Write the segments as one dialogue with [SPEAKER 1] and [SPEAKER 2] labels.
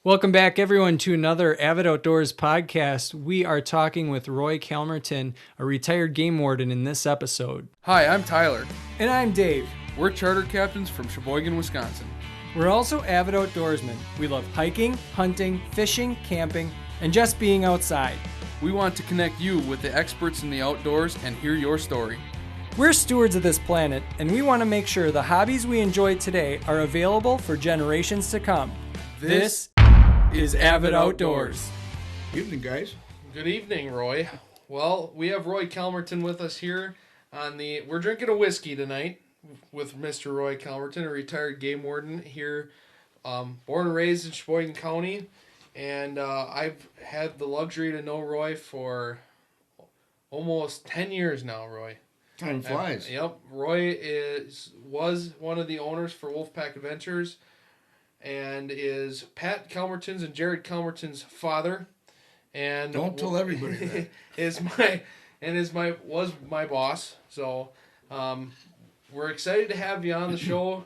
[SPEAKER 1] Welcome back, everyone, to another Avid Outdoors podcast. We are talking with Roy Kalmerton, a retired game warden, in this episode.
[SPEAKER 2] Hi, I'm Tyler.
[SPEAKER 1] And I'm Dave.
[SPEAKER 2] We're charter captains from Sheboygan, Wisconsin.
[SPEAKER 1] We're also avid outdoorsmen. We love hiking, hunting, fishing, camping, and just being outside.
[SPEAKER 2] We want to connect you with the experts in the outdoors and hear your story.
[SPEAKER 1] We're stewards of this planet, and we want to make sure the hobbies we enjoy today are available for generations to come. This is Avid Outdoors.
[SPEAKER 3] Evening, guys.
[SPEAKER 2] Good evening, Roy. Well, we have Roy Kalmerton with us here we're drinking a whiskey tonight with Mr. Roy Kalmerton, a retired game warden here, born and raised in Sheboygan County, and I've had the luxury to know Roy for almost 10 years now, Roy.
[SPEAKER 3] Time flies.
[SPEAKER 2] Yep. Roy was one of the owners for Wolfpack Adventures, and is Pat Kalmerton's and Jared Kalmerton's father, and
[SPEAKER 3] don't tell everybody that.
[SPEAKER 2] was my boss. So we're excited to have you on the show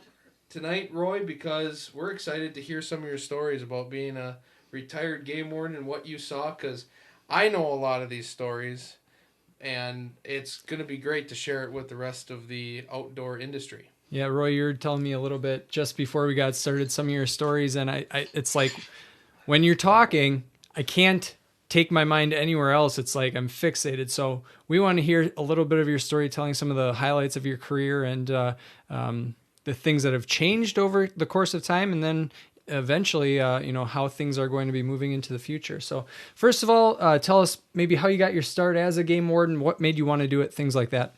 [SPEAKER 2] tonight, Roy, because we're excited to hear some of your stories about being a retired game warden and what you saw, because I know a lot of these stories, and it's going to be great to share it with the rest of the outdoor industry.
[SPEAKER 1] Yeah, Roy, you were telling me a little bit just before we got started some of your stories, and I it's like when you're talking, I can't take my mind anywhere else. It's like I'm fixated. So we want to hear a little bit of your story, telling some of the highlights of your career and the things that have changed over the course of time, and then eventually, how things are going to be moving into the future. So first of all, tell us maybe how you got your start as a game warden, what made you want to do it, things like that.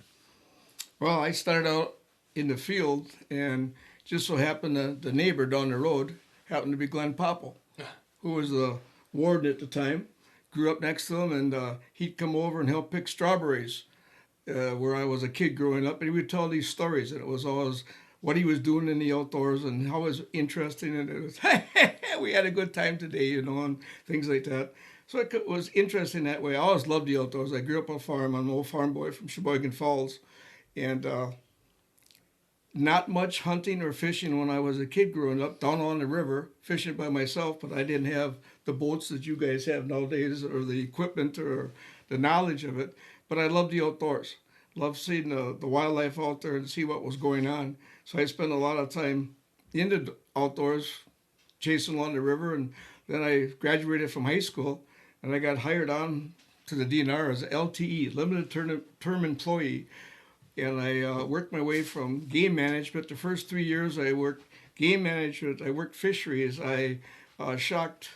[SPEAKER 3] Well, I started out in the field, and just so happened that the neighbor down the road happened to be Glenn Popple, who was the warden at the time. Grew up next to him, and he'd come over and help pick strawberries where I was a kid growing up, and he would tell these stories, and it was always what he was doing in the outdoors and how it was interesting, and it was, we had a good time today, and things like that. So it was interesting that way. I always loved the outdoors. I grew up on a farm. I'm an old farm boy from Sheboygan Falls, and not much hunting or fishing when I was a kid growing up, down on the river, fishing by myself, but I didn't have the boats that you guys have nowadays or the equipment or the knowledge of it. But I loved the outdoors. Loved seeing the wildlife out there and see what was going on. So I spent a lot of time in the outdoors, chasing along the river, and then I graduated from high school, and I got hired on to the DNR as an LTE, limited term employee. And I worked my way from game management. The first 3 years I worked game management, I worked fisheries, I shocked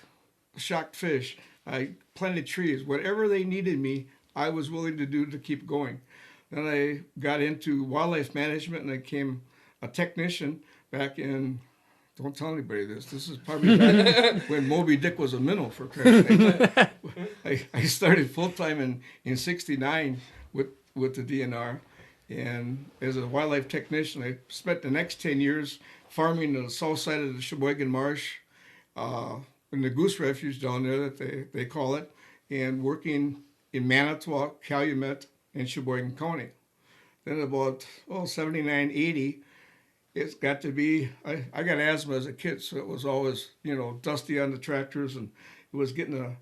[SPEAKER 3] fish, I planted trees. Whatever they needed me, I was willing to do to keep going. Then I got into wildlife management, and I became a technician back in, don't tell anybody this is probably back when Moby Dick was a minnow, for Christ's sake. I started full-time in 69 with the DNR. And as a wildlife technician, I spent the next 10 years farming the south side of the Sheboygan Marsh, in the goose refuge down there that they call it, and working in Manitowoc, Calumet, and Sheboygan County. Then about 79, 80, it's got to be, I got asthma as a kid, so it was always, dusty on the tractors, and it was getting a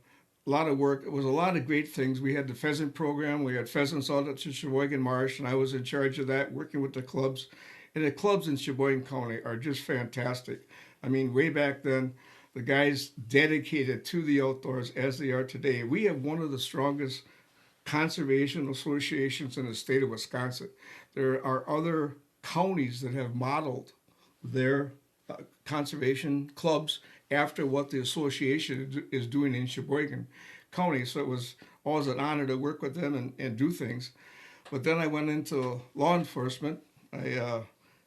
[SPEAKER 3] lot of work. It was a lot of great things. We had the pheasant program. We had pheasants out at Sheboygan Marsh, and I was in charge of that, working with the clubs. And the clubs in Sheboygan County are just fantastic. I mean, way back then, the guys dedicated to the outdoors as they are today. We have one of the strongest conservation associations in the state of Wisconsin. There are other counties that have modeled their conservation clubs after what the association is doing in Sheboygan County. So it was always an honor to work with them and do things. But then I went into law enforcement. I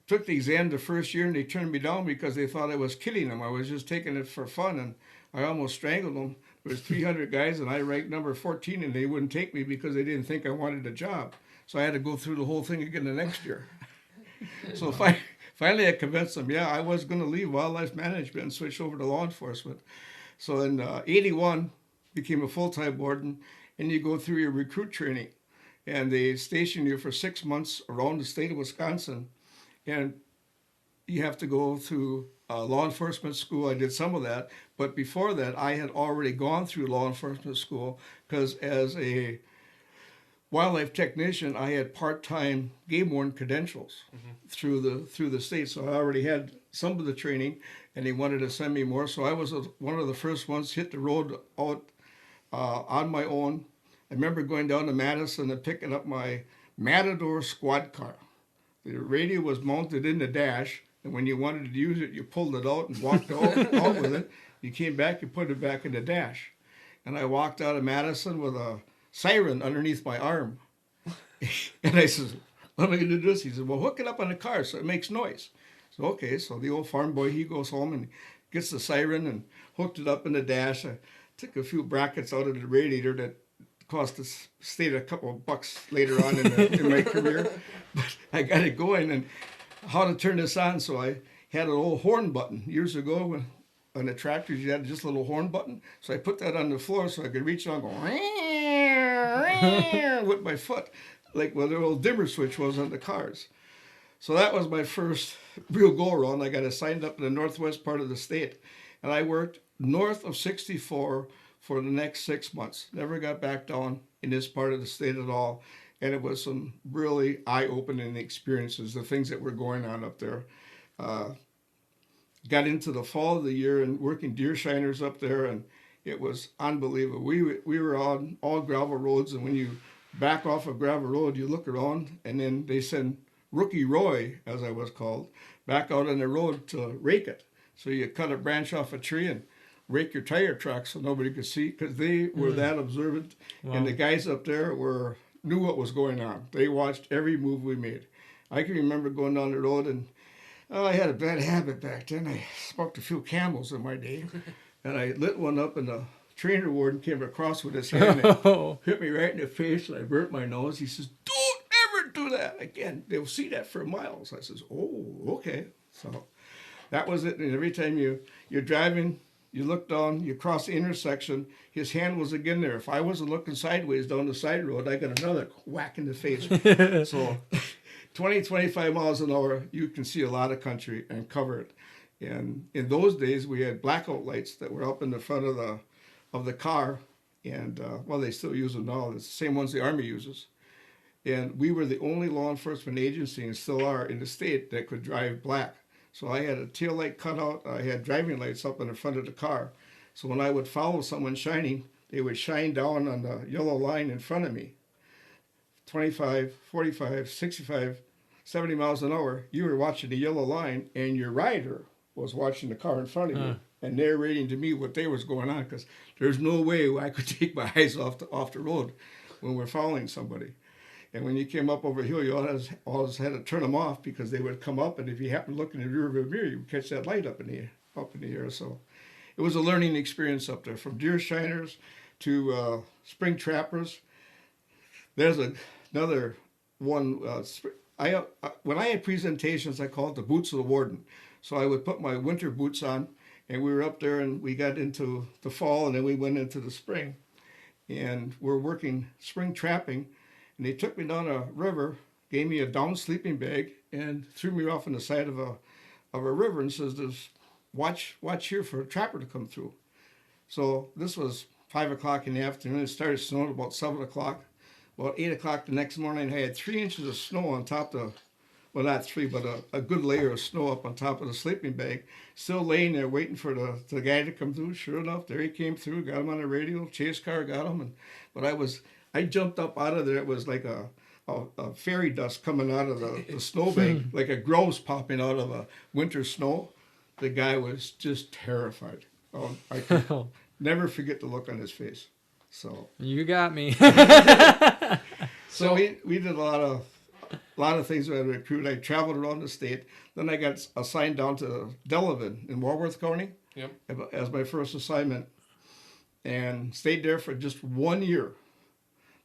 [SPEAKER 3] took the exam the first year, and they turned me down because they thought I was kidding them. I was just taking it for fun, and I almost strangled them. There was 300 guys, and I ranked number 14, and they wouldn't take me because they didn't think I wanted a job. So I had to go through the whole thing again the next year. So finally, I convinced them, I was going to leave wildlife management and switch over to law enforcement. So in 81, became a full-time warden, and you go through your recruit training. And they station you for 6 months around the state of Wisconsin. And you have to go through law enforcement school. I did some of that, but before that, I had already gone through law enforcement school because as a wildlife technician, I had part-time game warden credentials through the state. So I already had some of the training, and they wanted to send me more. So I was one of the first ones to hit the road out on my own. I remember going down to Madison and picking up my Matador squad car. The radio was mounted in the dash, and when you wanted to use it, you pulled it out and walked out with it. You came back, you put it back in the dash. And I walked out of Madison with a siren underneath my arm. And I says, what am I going to do this? He said, well, hook it up on the car so it makes noise. So, okay, so the old farm boy, he goes home and gets the siren and hooked it up in the dash. I took a few brackets out of the radiator that cost the state a couple of bucks later on in my career. But I got it going, and how to turn this on. So I had an old horn button years ago when on the tractors you had just a little horn button. So I put that on the floor so I could reach out and go with my foot, like where the old dimmer switch was on the cars. So that was my first real go around. I got assigned up in the northwest part of the state, and I worked north of 64 for the next 6 months. Never got back down in this part of the state at all. And it was some really eye-opening experiences, the things that were going on up there. Got into the fall of the year and working deer shiners up there, and it was unbelievable. We were on all gravel roads, and when you back off a gravel road, you look around, and then they send Rookie Roy, as I was called, back out on the road to rake it. So you cut a branch off a tree and rake your tire tracks so nobody could see, because they were that observant. Wow. And the guys up there knew what was going on. They watched every move we made. I can remember going down the road, and I had a bad habit back then. I smoked a few Camels in my day, and I lit one up, and the trainer warden came across with his hand and hit me right in the face, and I burnt my nose. He says, don't ever do that again. They'll see that for miles. I says, oh, okay. So that was it. And every time you're driving, you look down, you cross the intersection, his hand was again there. If I wasn't looking sideways down the side road, I got another whack in the face. So 20, 25 miles an hour, you can see a lot of country and cover it. And in those days, we had blackout lights that were up in the front of the car. And, well, they still use them now. It's the same ones the Army uses. And we were the only law enforcement agency, and still are, in the state that could drive black. So I had a tail light cutout. I had driving lights up in the front of the car. So when I would follow someone shining, they would shine down on the yellow line in front of me. 25, 45, 65, 70 miles an hour, you were watching the yellow line, and your rider was watching the car in front of you and narrating to me what they was going on, because there's no way I could take my eyes off the road when we're following somebody. And when you came up over a hill, you always had to turn them off, because they would come up, and if you happened to look in the rearview mirror, you would catch that light up in the air. So it was a learning experience up there, from deer shiners to spring trappers. There's another one. When I had presentations, I called it the boots of the warden. So I would put my winter boots on, and we were up there, and we got into the fall, and then we went into the spring, and we're working spring trapping. And they took me down a river, gave me a down sleeping bag, and threw me off on the side of a river, and says, watch here for a trapper to come through. So this was 5 o'clock in the afternoon. It started snowing about 7 o'clock. About 8 o'clock the next morning, I had 3 inches of snow on top of, well, not 3, but a good layer of snow up on top of the sleeping bag, still laying there waiting for the guy to come through. Sure enough, there he came through, got him on the radio, chase car got him. But I jumped up out of there. It was like a fairy dust coming out of the snowbank, like a grouse popping out of a winter snow. The guy was just terrified. Oh, I could never forget the look on his face. So
[SPEAKER 1] you got me.
[SPEAKER 3] So we did a lot of things with a recruit. I traveled around the state. Then I got assigned down to Delavan in Walworth County as my first assignment, and stayed there for just 1 year.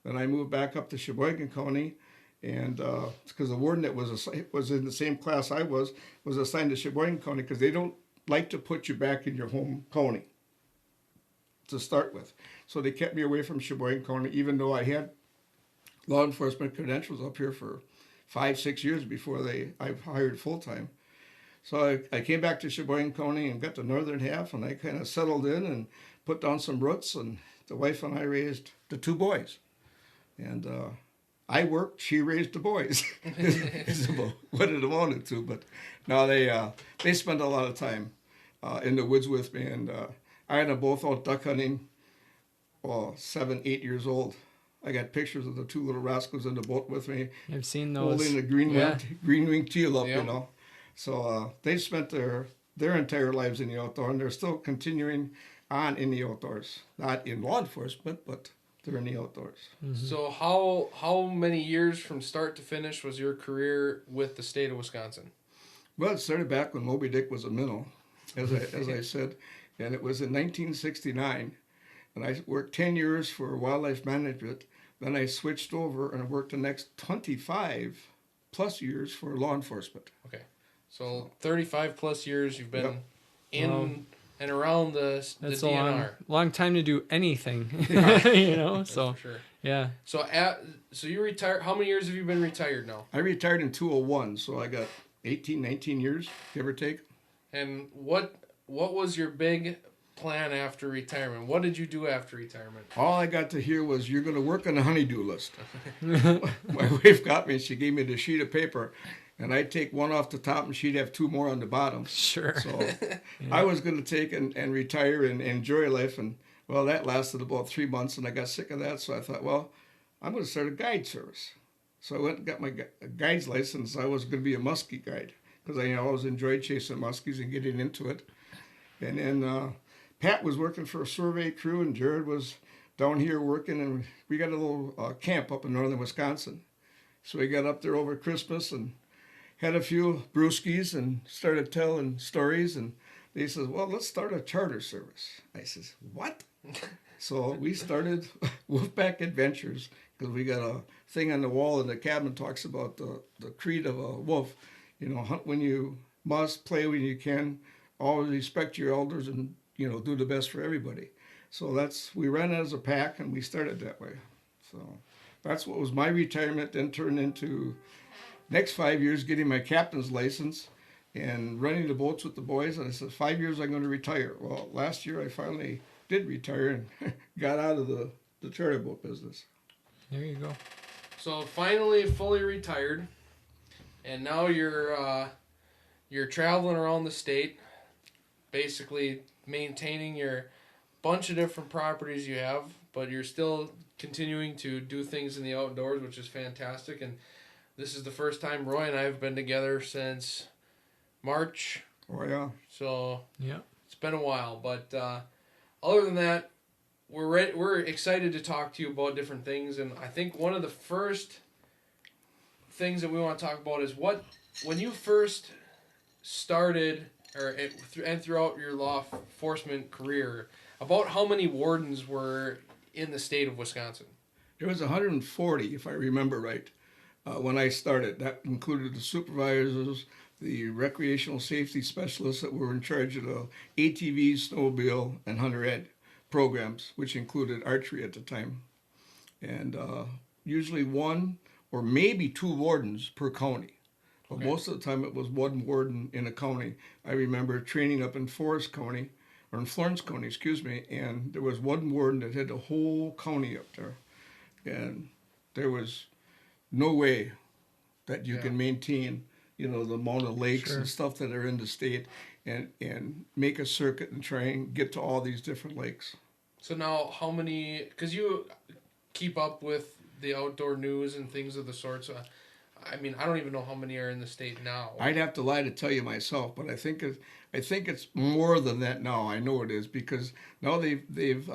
[SPEAKER 3] Then I moved back up to Sheboygan County, and because the warden that was in the same class I was assigned to Sheboygan County, because they don't like to put you back in your home county to start with. So they kept me away from Sheboygan County, even though I had law enforcement credentials up here for 5-6 years before I hired full time. So I came back to Sheboygan County and got the northern half, and I kind of settled in and put down some roots, and the wife and I raised the 2 boys. And I worked, she raised the boys. It's about what it amounted to. But now they spend a lot of time in the woods with me, and I had them both out duck hunting, 7, 8 years old. I got pictures of the 2 little rascals in the boat with me.
[SPEAKER 1] I've seen those.
[SPEAKER 3] Holding the green-winged teal up, you know. So they spent their entire lives in the outdoor, and they're still continuing on in the outdoors. Not in law enforcement, but they're in the outdoors.
[SPEAKER 1] Mm-hmm.
[SPEAKER 2] So how many years from start to finish was your career with the state of Wisconsin?
[SPEAKER 3] Well, it started back when Moby Dick was a minnow, as I said, and it was in 1969. And I worked 10 years for wildlife management. Then I switched over and worked the next 25 plus years for law enforcement.
[SPEAKER 2] Okay. So 35 plus years you've been in and around the DNR.
[SPEAKER 1] Long time to do anything, you know.
[SPEAKER 2] That's
[SPEAKER 1] so
[SPEAKER 2] for sure.
[SPEAKER 1] Yeah.
[SPEAKER 2] So so you retired. How many years have you been retired now?
[SPEAKER 3] I retired in 2001, so I got 18, 19 years, give or take.
[SPEAKER 2] And what was your big plan after retirement? What did you do after retirement?
[SPEAKER 3] All I got to hear was, you're going to work on the honeydew list. My wife got me, she gave me the sheet of paper, and I'd take one off the top and she'd have 2 more on the bottom.
[SPEAKER 1] Sure.
[SPEAKER 3] So I was going to take and retire and enjoy life. And, well, that lasted about 3 months, and I got sick of that. So I thought, well, I'm going to start a guide service. So I went and got my guide's license. I was going to be a muskie guide because I always enjoyed chasing muskies and getting into it. And then Pat was working for a survey crew, and Jared was down here working, and we got a little camp up in northern Wisconsin. So we got up there over Christmas and had a few brewskis and started telling stories, and they said, well, let's start a charter service. I says, what? So we started Wolfpack Adventures, because we got a thing on the wall in the cabin talks about the creed of a wolf. Hunt when you must, play when you can, always respect your elders, and do the best for everybody. So we ran as a pack, and we started that way. So that's what was my retirement, then turned into next 5 years getting my captain's license and running the boats with the boys. And I said, 5 years I'm going to retire. Well, last year I finally did retire and got out of the charter boat business.
[SPEAKER 1] There you go.
[SPEAKER 2] So finally fully retired, and now you're traveling around the state, basically maintaining your bunch of different properties you have, but you're still continuing to do things in the outdoors, which is fantastic. And this is the first time Roy and I have been together since March.
[SPEAKER 3] Oh, yeah.
[SPEAKER 2] So
[SPEAKER 1] yeah,
[SPEAKER 2] it's been a while. But other than that, we're excited to talk to you about different things. And I think one of the first things that we want to talk about is when you first started, and throughout your law enforcement career, about how many wardens were in the state of Wisconsin?
[SPEAKER 3] There was 140, if I remember right, when I started. That included the supervisors, the recreational safety specialists that were in charge of the ATV, snowmobile, and hunter ed programs, which included archery at the time. And usually 1 or maybe 2 wardens per county. But most of the time it was 1 warden in a county. I remember training up in Florence County, and there was 1 warden that had the whole county up there. And there was no way that you can maintain, the amount of lakes and stuff that are in the state and make a circuit and try and get to all these different lakes.
[SPEAKER 2] So now how many, because you keep up with the outdoor news and things of the sort, so I don't even know how many are in the state now.
[SPEAKER 3] I'd have to lie to tell you myself, but I think it's more than that now. I know it is, because now they've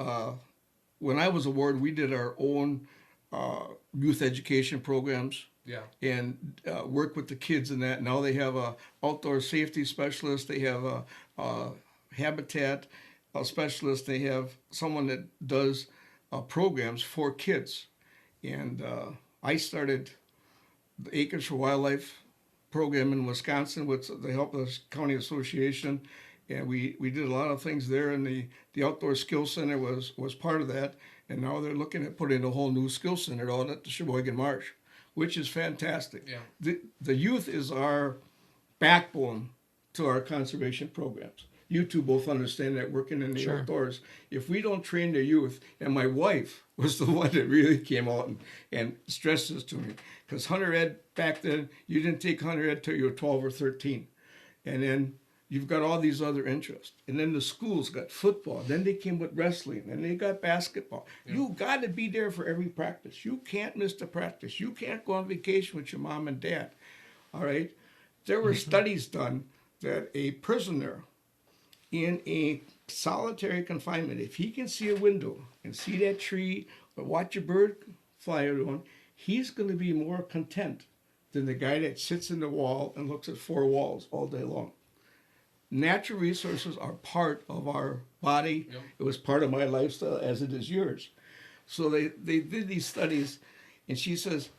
[SPEAKER 3] when I was a warden, we did our own youth education programs.
[SPEAKER 2] Yeah.
[SPEAKER 3] And work with the kids in that. Now they have a outdoor safety specialist. They have a habitat specialist. They have someone that does programs for kids. And I started the Acres for Wildlife program in Wisconsin with the help of the county association, and we did a lot of things there. And the outdoor skill center was part of that. And now they're looking at putting a whole new skill center out at the Sheboygan Marsh, which is fantastic.
[SPEAKER 2] Yeah.
[SPEAKER 3] The youth is our backbone to our conservation programs. You two both understand that working in the
[SPEAKER 1] Sure.
[SPEAKER 3] outdoors, if we don't train the youth, and my wife was the one that really came out and stressed this to me, because hunter ed back then, you didn't take hunter ed till you were 12 or 13. And then you've got all these other interests. And then the schools got football. Then they came with wrestling. And they got basketball. Yeah. You got to be there for every practice. You can't miss the practice. You can't go on vacation with your mom and dad. All right? There were studies done that a prisoner in a solitary confinement, if he can see a window and see that tree or watch a bird fly around, he's going to be more content than the guy that sits in the wall and looks at four walls all day long. Natural resources are part of our body. Yep. It was part of my lifestyle as it is yours. So they did these studies, and she says,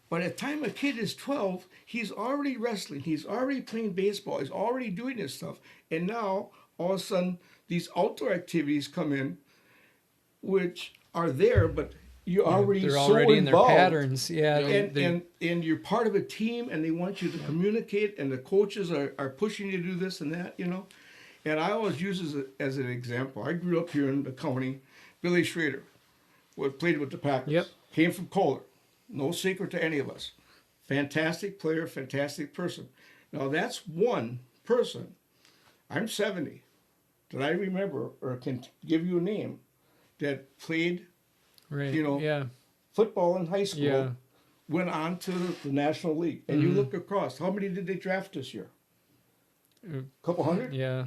[SPEAKER 3] by the time a kid is 12, he's already wrestling, he's already playing baseball, he's already doing this stuff. And now, all of a sudden, these outdoor activities come in, which are there, but you're already
[SPEAKER 1] they're
[SPEAKER 3] so
[SPEAKER 1] already in their
[SPEAKER 3] involved.
[SPEAKER 1] patterns. Yeah,
[SPEAKER 3] And you're part of a team, and they want you to communicate, and the coaches are pushing you to do this and that, you know. And I always use it as an example. I grew up here in the county. Billy Schrader played with the Packers.
[SPEAKER 1] Yep.
[SPEAKER 3] Came from Kohler. No secret to any of us. Fantastic player, fantastic person. Now that's one person. I'm 70 that I remember or can give you a name that played,
[SPEAKER 1] right.
[SPEAKER 3] you know, football in high school, went on to the National League. And you look across, how many did they draft this year? A couple hundred?
[SPEAKER 1] Yeah.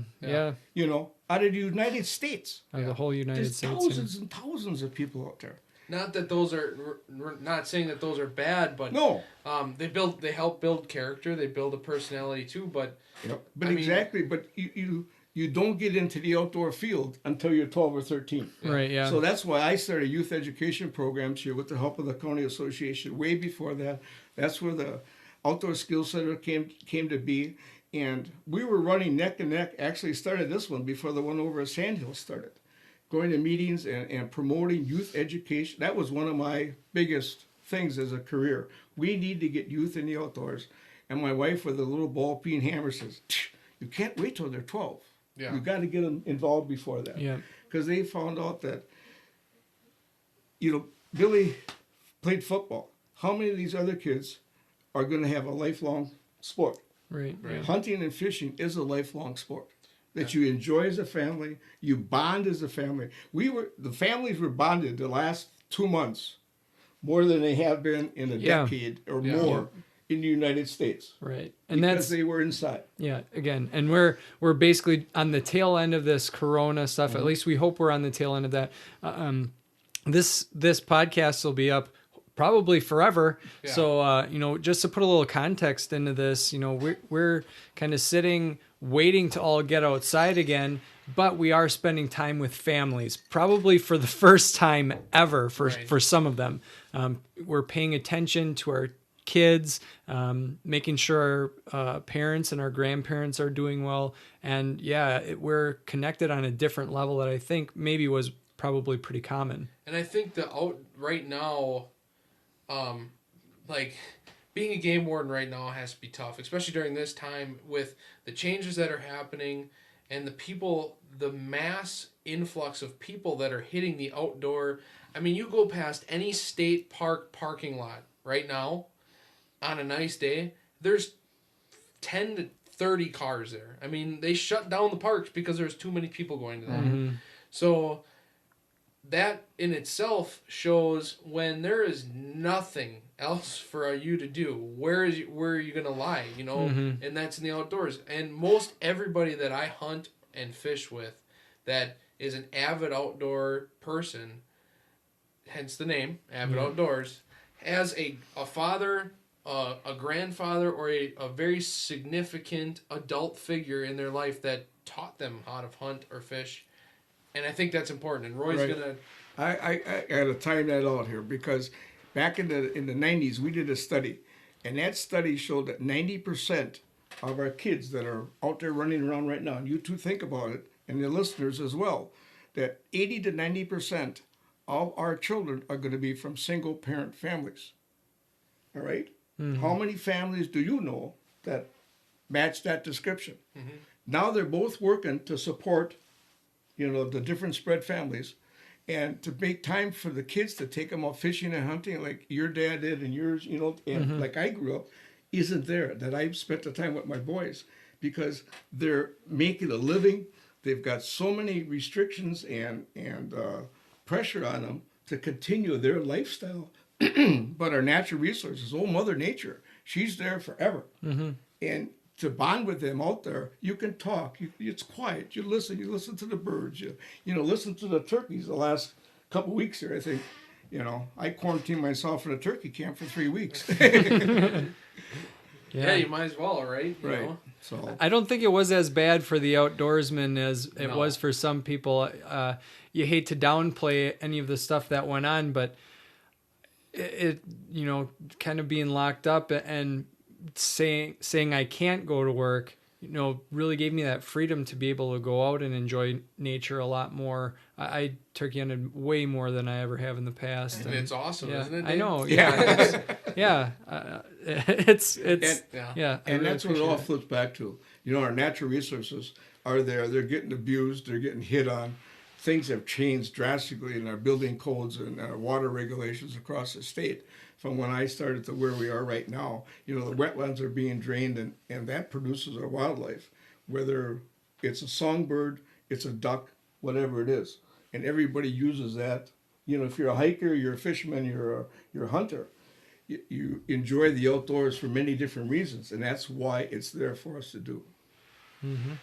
[SPEAKER 3] You know, out of the United States.
[SPEAKER 1] Out of the whole United
[SPEAKER 3] There's
[SPEAKER 1] States.
[SPEAKER 3] thousands and thousands of people out there.
[SPEAKER 2] Not that those are, we're not saying that those are bad, but
[SPEAKER 3] no,
[SPEAKER 2] they help build character, they build a personality too. But
[SPEAKER 3] but you don't get into the outdoor field until you're 12 or 13.
[SPEAKER 1] Right. Yeah.
[SPEAKER 3] So that's why I started youth education programs here with the help of the county association. Way before that, that's where the outdoor skills center came to be, and we were running neck and neck. Actually, started this one before the one over at Sandhill started. Going to meetings and promoting youth education. That was one of my biggest things as a career. We need to get youth in the outdoors. And my wife with a little ball peen hammer says, you can't wait till they're 12. Yeah. You got to get them involved before that.
[SPEAKER 1] Yeah.
[SPEAKER 3] Because they found out that, you know, Billy played football. How many of these other kids are going to have a lifelong sport?
[SPEAKER 1] Right.
[SPEAKER 3] Hunting and fishing is a lifelong sport that you enjoy as a family, you bond as a family. The families were bonded the last 2 months more than they have been in a decade or more in the United States.
[SPEAKER 1] Right. And
[SPEAKER 3] because they were inside.
[SPEAKER 1] Yeah, again, and we're basically on the tail end of this corona stuff. At least we hope we're on the tail end of that. This podcast will be up probably forever. Yeah. So, you know, just to put a little context into this, you know, we're kind of sitting, waiting to all get outside again, but we are spending time with families, probably for the first time ever for some of them. We're paying attention to our kids, making sure our parents and our grandparents are doing well. And we're connected on a different level that I think maybe was probably pretty common.
[SPEAKER 2] And I think right now, like being a game warden right now has to be tough, especially during this time with the changes that are happening and the mass influx of people that are hitting the outdoor. I mean, you go past any state park parking lot right now on a nice day, there's 10 to 30 cars there. I mean, they shut down the parks because there's too many people going to them. Mm-hmm. So that in itself shows when there is nothing else for you to do, where are you going to lie, you know? Mm-hmm. And that's in the outdoors. And most everybody that I hunt and fish with that is an avid outdoor person, hence the name, Avid Outdoors, has a father, a grandfather, or a very significant adult figure in their life that taught them how to hunt or fish. And I think that's important. And Roy's gonna.
[SPEAKER 3] I got to time that out here because back in the 90s we did a study, and that study showed that 90% of our kids that are out there running around right now, and you two think about it, and the listeners as well, that 80 to 90% of our children are going to be from single parent families. All right. Mm-hmm. How many families do you know that match that description? Mm-hmm. Now they're both working to support, the different spread families, and to make time for the kids to take them out fishing and hunting like your dad did and yours, and like I grew up, isn't there. That I've spent the time with my boys because they're making a living. They've got so many restrictions and pressure on them to continue their lifestyle. But our natural resources, Mother Nature, she's there forever. And to bond with them out there, you can talk. It's quiet. You listen to the birds. You listen to the turkeys. The last couple weeks here, I think, I quarantined myself in a turkey camp for 3 weeks.
[SPEAKER 2] Yeah, you might as well, right? You
[SPEAKER 3] Right.
[SPEAKER 2] know?
[SPEAKER 3] So
[SPEAKER 1] I don't think it was as bad for the outdoorsmen as it was for some people. You hate to downplay any of the stuff that went on, but it kind of being locked up and saying I can't go to work, really gave me that freedom to be able to go out and enjoy nature a lot more. I turkey hunted way more than I ever have in the past.
[SPEAKER 2] And it's awesome, isn't it, Dave?
[SPEAKER 1] I know.
[SPEAKER 3] Yeah.
[SPEAKER 1] Yeah. It's
[SPEAKER 3] And
[SPEAKER 1] yeah. I really
[SPEAKER 3] that's what it all
[SPEAKER 1] appreciate it.
[SPEAKER 3] flips back to. Our natural resources are there. They're getting abused. They're getting hit on. Things have changed drastically in our building codes and our water regulations across the state from when I started to where we are right now. The wetlands are being drained, and that produces our wildlife, whether it's a songbird, it's a duck, whatever it is. And everybody uses that. If you're a hiker, you're a fisherman, you're a hunter, you enjoy the outdoors for many different reasons, and that's why it's there for us to do.
[SPEAKER 1] Mm-hmm.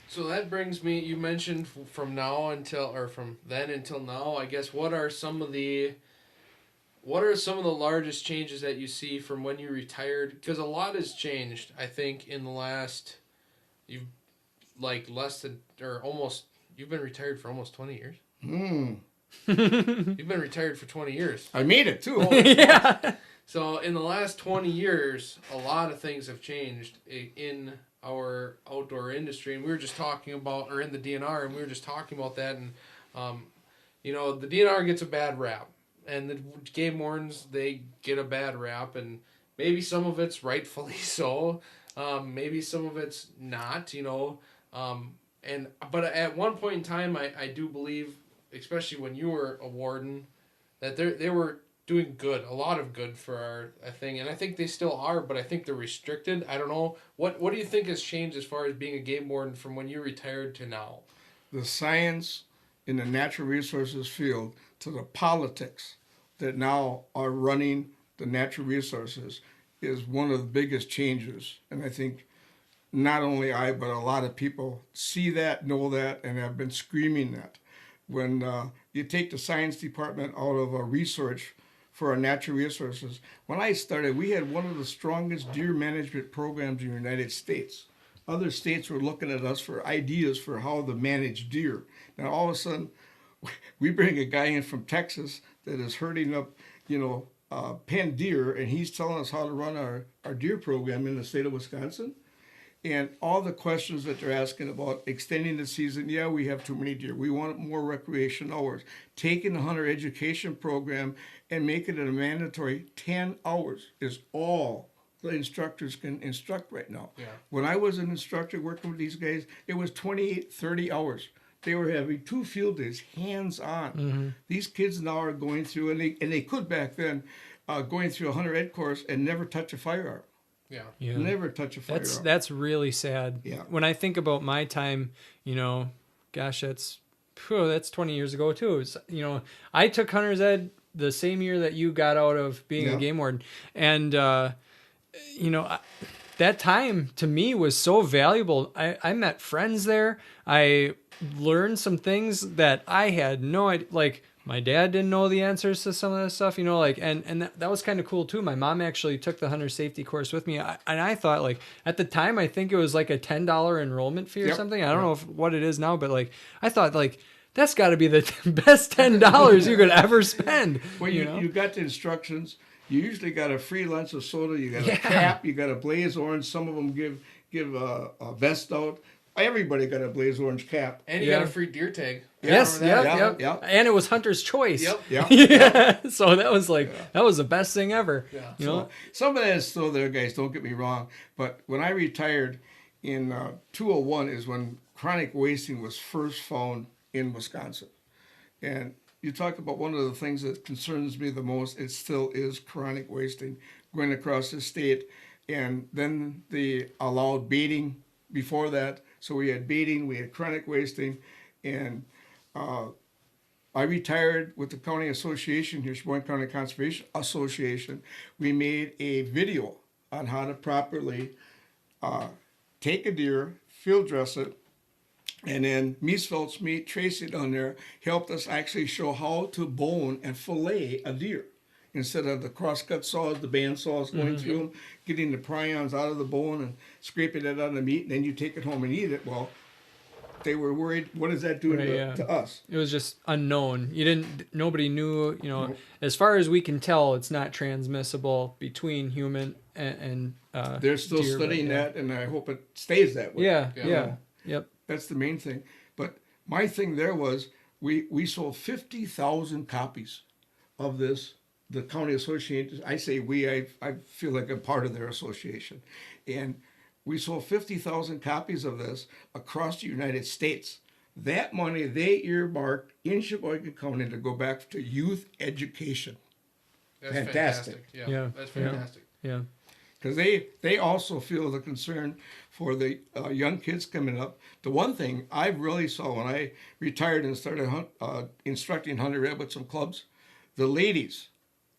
[SPEAKER 2] So that brings me, you mentioned from then until now, I guess, what are some of the largest changes that you see from when you retired? Because a lot has changed, I think, in the last, you've been retired for almost 20 years. You've been retired for 20 years.
[SPEAKER 3] I made it too.
[SPEAKER 1] Yeah.
[SPEAKER 2] So in the last 20 years, a lot of things have changed in our outdoor industry, and we were just talking about, or in the DNR, and we were just talking about that, and the DNR gets a bad rap, and the game wardens, they get a bad rap, and maybe some of it's rightfully so, maybe some of it's not, but at one point in time, I do believe, especially when you were a warden, that they were doing a lot of good for our thing, and I think they still are, but I think they're restricted. I don't know. What do you think has changed as far as being a game warden from when you retired to now?
[SPEAKER 3] The science in the natural resources field to the politics that now are running the natural resources is one of the biggest changes. And I think not only I, but a lot of people see that, know that, and have been screaming that. When you take the science department out of a research for our natural resources. When I started, we had one of the strongest deer management programs in the United States. Other states were looking at us for ideas for how to manage deer. Now all of a sudden, we bring a guy in from Texas that is herding up, pen deer, and he's telling us how to run our deer program in the state of Wisconsin. And all the questions that they're asking about extending the season, yeah, we have too many deer. We want more recreation hours. Taking the hunter education program and making it a mandatory 10 hours is all the instructors can instruct right now.
[SPEAKER 2] Yeah.
[SPEAKER 3] When I was an instructor working with these guys, it was 28, 30 hours. They were having 2 field days, hands-on.
[SPEAKER 1] Mm-hmm.
[SPEAKER 3] These kids now are going through, and they could back then, going through a hunter ed course and never touch a firearm.
[SPEAKER 1] Yeah.
[SPEAKER 3] Never touch a firearm.
[SPEAKER 1] That's really sad.
[SPEAKER 3] Yeah.
[SPEAKER 1] When I think about my time, gosh, that's 20 years ago too. It's, I took hunter's ed the same year that you got out of being a game warden, and that time to me was so valuable. I met friends there. I learned some things that I had no idea. Like, my dad didn't know the answers to some of this stuff, and that was kind of cool too. My mom actually took the hunter safety course with me. And I thought, at the time, I think it was like a $10 enrollment fee or something. I don't know what it is now, but I thought that's got to be the best $10 you could ever spend.
[SPEAKER 3] Well, you got the instructions. You usually got a free lunch of soda. You got a cap. You got a blaze orange. Some of them give a vest out. Everybody got a blaze orange cap.
[SPEAKER 2] And you got a free deer tag.
[SPEAKER 1] Yes,
[SPEAKER 3] yep.
[SPEAKER 1] And it was hunter's choice.
[SPEAKER 2] Yep.
[SPEAKER 1] Yeah. So that was that was the best thing ever.
[SPEAKER 3] Yeah. So some of that is still there, guys. Don't get me wrong. But when I retired, in 201 is when chronic wasting was first found in Wisconsin. And you talk about one of the things that concerns me the most, it still is chronic wasting going across the state. And then they allowed baiting before that. So we had baiting, we had chronic wasting, and I retired with the county association here, Sheboygan County Conservation Association. We made a video on how to properly take a deer, field dress it, and then Miesfeld's meat, Tracy down there, helped us actually show how to bone and fillet a deer. Instead of the crosscut saws, the band saws going through them, getting the prions out of the bone and scraping it out of the meat, and then you take it home and eat it. Well, they were worried, what does that do to us?
[SPEAKER 1] It was just unknown. Nobody knew, as far as we can tell, it's not transmissible between human and
[SPEAKER 3] they're still
[SPEAKER 1] deer,
[SPEAKER 3] studying that, and I hope it stays that way.
[SPEAKER 1] Yep.
[SPEAKER 3] That's the main thing. But my thing there was we sold 50,000 copies of this. The county association, I say we, I feel like I'm part of their association. And we sold 50,000 copies of this across the United States. That money they earmarked in Sheboygan County to go back to youth education.
[SPEAKER 2] That's
[SPEAKER 3] fantastic.
[SPEAKER 2] Yeah, that's fantastic.
[SPEAKER 1] Yeah.
[SPEAKER 3] Because they also feel the concern for the young kids coming up. The one thing I really saw when I retired and started instructing hunter ed with some clubs, the ladies,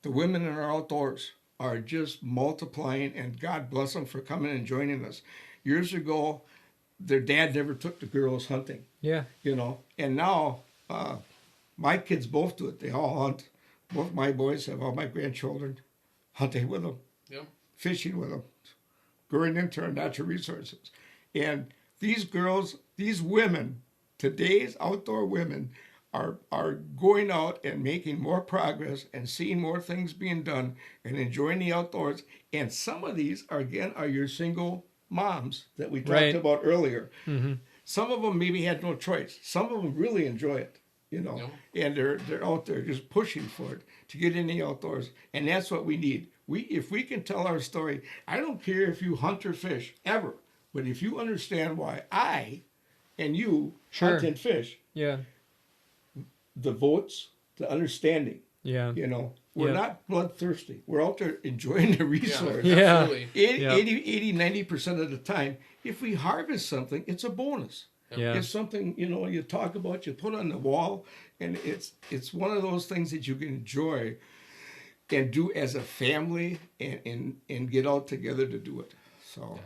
[SPEAKER 3] the women in our outdoors are just multiplying, and God bless them for coming and joining us. Years ago, their dad never took the girls hunting.
[SPEAKER 1] Yeah.
[SPEAKER 3] And now my kids both do it. They all hunt. Both my boys have all my grandchildren hunting with them.
[SPEAKER 2] Yep. Fishing
[SPEAKER 3] with them, going into our natural resources. And these girls, these women, today's outdoor women, are going out and making more progress and seeing more things being done and enjoying the outdoors. And some of these, are your single moms that we talked about earlier. Mm-hmm. Some of them maybe had no choice. Some of them really enjoy it, and they're out there just pushing for it to get in the outdoors. And that's what we need. If we can tell our story, I don't care if you hunt or fish, ever, but if you understand why I and you hunt and fish, the votes, the understanding, we're not bloodthirsty. We're out there enjoying the resource.
[SPEAKER 1] Yeah.
[SPEAKER 3] 80, 90% of the time, if we harvest something, it's a bonus.
[SPEAKER 1] Yeah.
[SPEAKER 3] It's something, you talk about, you put on the wall, and it's one of those things that you can enjoy and do as a family and get out together to do it. So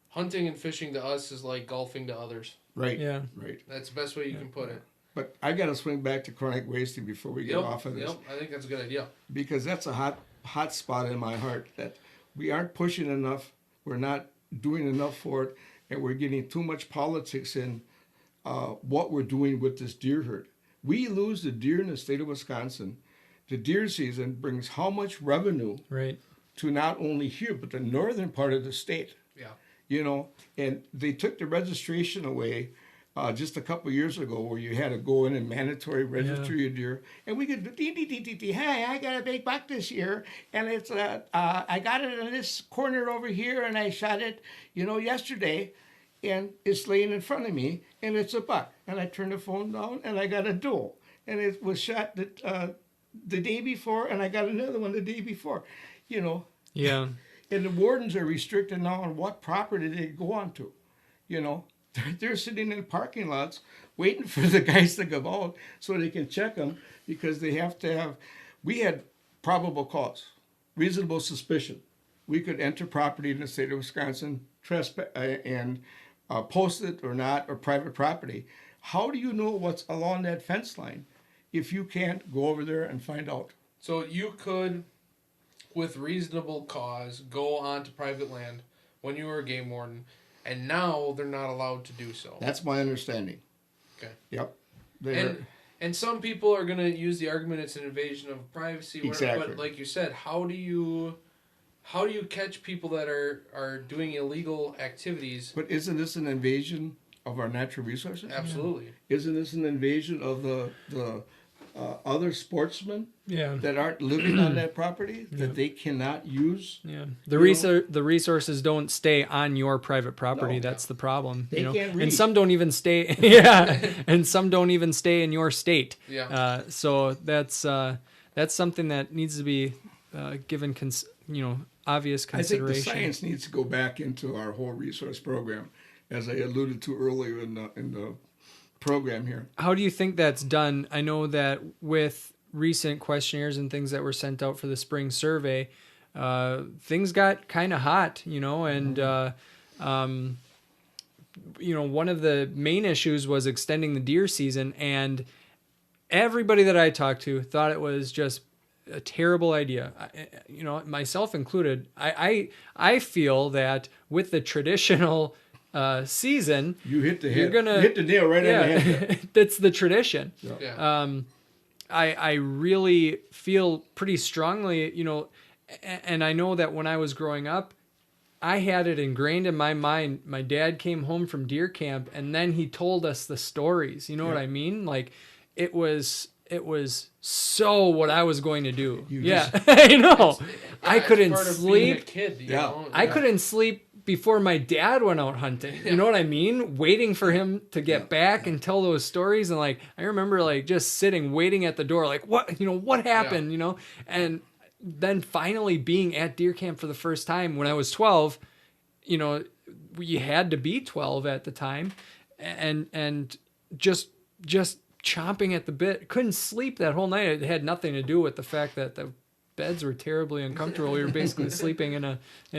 [SPEAKER 2] hunting and fishing to us is like golfing to others.
[SPEAKER 3] Right.
[SPEAKER 1] Yeah.
[SPEAKER 3] Right.
[SPEAKER 2] That's the best way you can put it.
[SPEAKER 3] But I got to swing back to chronic wasting before we get off of this.
[SPEAKER 2] Yep, I think that's a good idea.
[SPEAKER 3] Because that's a hot spot in my heart, that we aren't pushing enough, we're not doing enough for it, and we're getting too much politics in what we're doing with this deer herd. We lose the deer in the state of Wisconsin. The deer season brings how much revenue to not only here, but the northern part of the state.
[SPEAKER 2] Yeah.
[SPEAKER 3] And they took the registration away just a couple of years ago, where you had to go in and mandatory register your deer. And we could, hey, I got a big buck this year, and it's I got it in this corner over here, and I shot it, yesterday, and it's laying in front of me, and it's a buck. And I turned the phone down, and I got a doe. And it was shot the day before, and I got another one the day before,
[SPEAKER 1] Yeah.
[SPEAKER 3] And the wardens are restricted now on what property they go onto, They're sitting in parking lots waiting for the guys to come out so they can check them, because they have to have. We had probable cause, reasonable suspicion. We could enter property in the state of Wisconsin, trespass, and post it or not, or private property. How do you know what's along that fence line if you can't go over there and find out?
[SPEAKER 2] So you could, with reasonable cause, go onto private land when you were a game warden. And now they're not allowed to do so.
[SPEAKER 3] That's my understanding.
[SPEAKER 2] Okay.
[SPEAKER 3] Yep.
[SPEAKER 2] And some people are going to use the argument it's an invasion of privacy.
[SPEAKER 3] Exactly.
[SPEAKER 2] But like you said, how do you catch people that are doing illegal activities?
[SPEAKER 3] But isn't this an invasion of our natural resources?
[SPEAKER 2] Absolutely.
[SPEAKER 3] Isn't this an invasion of the other sportsmen
[SPEAKER 1] Yeah.
[SPEAKER 3] that aren't living on that property that they cannot use.
[SPEAKER 1] Yeah.
[SPEAKER 3] You
[SPEAKER 1] The resources don't stay on your private property.
[SPEAKER 3] No.
[SPEAKER 1] That's the problem.
[SPEAKER 3] They can't read.
[SPEAKER 1] And some don't even stay. Yeah. And some don't even stay in your state.
[SPEAKER 2] Yeah.
[SPEAKER 1] So that's something that needs to be given obvious
[SPEAKER 3] I think the
[SPEAKER 1] consideration.
[SPEAKER 3] science needs to go back into our whole resource program, as I alluded to earlier in the program here.
[SPEAKER 1] How do you think that's done? I know that with recent questionnaires and things that were sent out for the spring survey, things got kind of hot, and one of the main issues was extending the deer season, and everybody that I talked to thought it was just a terrible idea. Myself included. I feel that with the traditional season,
[SPEAKER 3] You hit the
[SPEAKER 1] you're
[SPEAKER 3] head.
[SPEAKER 1] gonna
[SPEAKER 3] You hit the nail right on the head.
[SPEAKER 1] that's the tradition.
[SPEAKER 2] Yeah.
[SPEAKER 1] I really feel pretty strongly, and I know that when I was growing up, I had it ingrained in my mind. My dad came home from deer camp, and then he told us the stories. You know what I mean? Like, it was so what I was going to do. I know. I couldn't
[SPEAKER 2] Part of being a
[SPEAKER 1] sleep.
[SPEAKER 2] kid, you
[SPEAKER 3] Yeah.
[SPEAKER 2] know?
[SPEAKER 1] I couldn't sleep before my dad went out hunting. You know what I mean? Waiting for him to get back and tell those stories. And like, I remember like just sitting, waiting at the door, like, what happened, And then finally being at deer camp for the first time when I was 12, you had to be 12 at the time, and just chomping at the bit. Couldn't sleep that whole night. It had nothing to do with the fact that the beds were terribly uncomfortable. We were basically sleeping in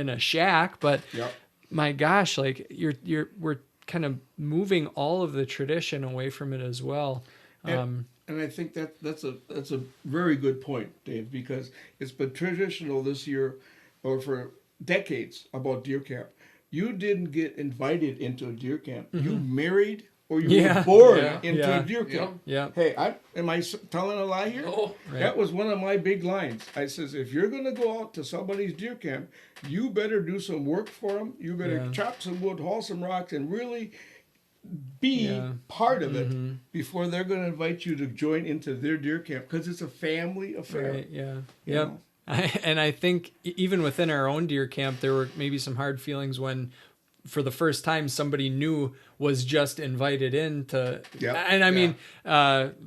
[SPEAKER 1] a shack, but
[SPEAKER 3] Yep.
[SPEAKER 1] my gosh, like we're kind of moving all of the tradition away from it as well.
[SPEAKER 3] And I think that's a very good point, Dave, because it's been traditional this year, or for decades, about deer camp. You didn't get invited into a deer camp. You married or you were born into a deer camp.
[SPEAKER 1] Yeah.
[SPEAKER 3] Hey, am I telling a lie here?
[SPEAKER 2] No.
[SPEAKER 1] Right.
[SPEAKER 3] That was one of my big lines. I says, if you're going to go out to somebody's deer camp, you better do some work for them. You better chop some wood, haul some rocks, and really be part of it before they're going to invite you to join into their deer camp, because it's a family affair.
[SPEAKER 1] Right, yeah.
[SPEAKER 3] You
[SPEAKER 1] Yep.
[SPEAKER 3] know?
[SPEAKER 1] And I think even within our own deer camp, there were maybe some hard feelings when, for the first time, somebody new was just invited in to.
[SPEAKER 3] Yep.
[SPEAKER 1] And I mean,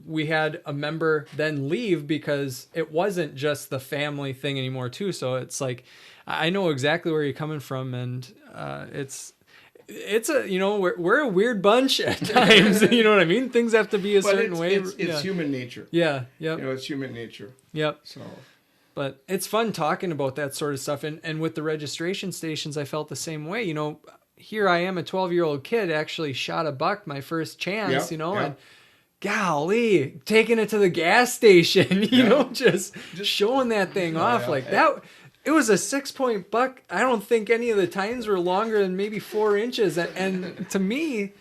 [SPEAKER 1] we had a member then leave because it wasn't just the family thing anymore, too. So it's like, I know exactly where you're coming from, and it's a we're a weird bunch at times. You know what I mean? Things have to be a certain way.
[SPEAKER 3] It's human nature.
[SPEAKER 1] Yeah. Yep.
[SPEAKER 3] It's human nature.
[SPEAKER 1] Yep.
[SPEAKER 3] So
[SPEAKER 1] But it's fun talking about that sort of stuff. And with the registration stations, I felt the same way. Here I am, a 12-year-old kid, actually shot a buck my first chance, and golly, taking it to the gas station, just showing that thing off like that. It was a 6-point buck. I don't think any of the tines were longer than maybe 4 inches. And to me,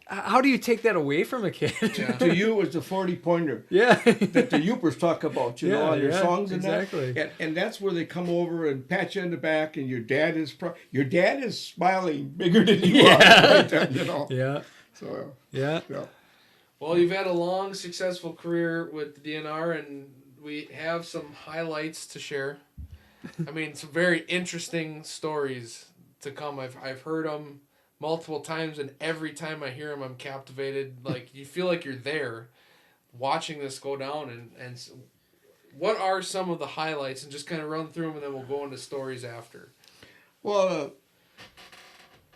[SPEAKER 1] how do you take that away from a kid?
[SPEAKER 3] to you, it was the 40-pointer.
[SPEAKER 1] Yeah.
[SPEAKER 3] That the Yoopers talk about, on their songs and
[SPEAKER 1] exactly.
[SPEAKER 3] that. And that's where they come over and pat you in the back, and your dad is smiling bigger than you are. Right then,
[SPEAKER 1] Yeah.
[SPEAKER 3] So
[SPEAKER 1] Yeah.
[SPEAKER 2] Well, you've had a long, successful career with the DNR, and we have some highlights to share. I mean, some very interesting stories to come. I've heard them multiple times, and every time I hear them, I'm captivated. Like, you feel like you're there watching this go down. And what are some of the highlights? And just kind of run through them, and then we'll go into stories after.
[SPEAKER 3] Well,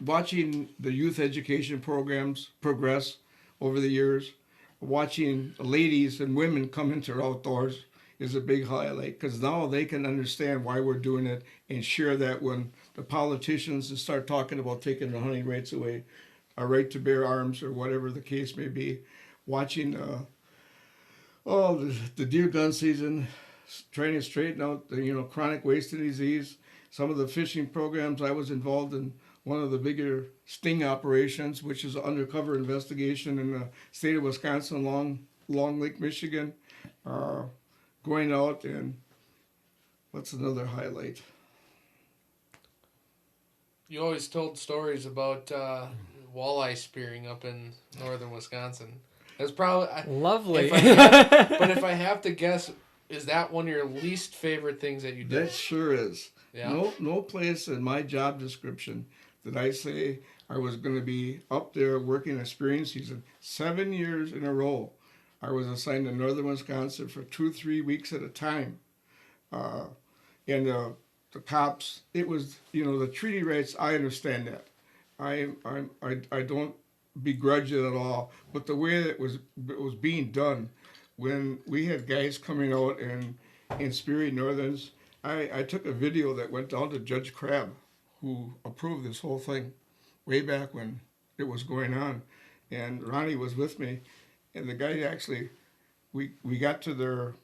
[SPEAKER 3] watching the youth education programs progress over the years, watching ladies and women come into our outdoors is a big highlight, because now they can understand why we're doing it and share that when the politicians start talking about taking the hunting rights away, our right to bear arms or whatever the case may be. Watching the deer gun season, trying to straighten out the chronic wasting disease. Some of the fishing programs, I was involved in one of the bigger sting operations, which is an undercover investigation in the state of Wisconsin, along Lake Michigan. Going out, and what's another highlight?
[SPEAKER 2] You always told stories about walleye spearing up in northern Wisconsin. That's probably
[SPEAKER 1] Lovely.
[SPEAKER 2] But if I have to guess, is that one of your least favorite things that you did?
[SPEAKER 3] That sure is.
[SPEAKER 2] Yeah.
[SPEAKER 3] No place in my job description did I say I was going to be up there working experience season. 7 years in a row, I was assigned to northern Wisconsin for 2-3 weeks at a time. And the cops, it was, the treaty rights, I understand that. I don't begrudge it at all. But the way that it was being done, when we had guys coming out and spearing northerns, I took a video that went down to Judge Crabb, who approved this whole thing way back when it was going on. And Ronnie was with me, and the guy actually, we got to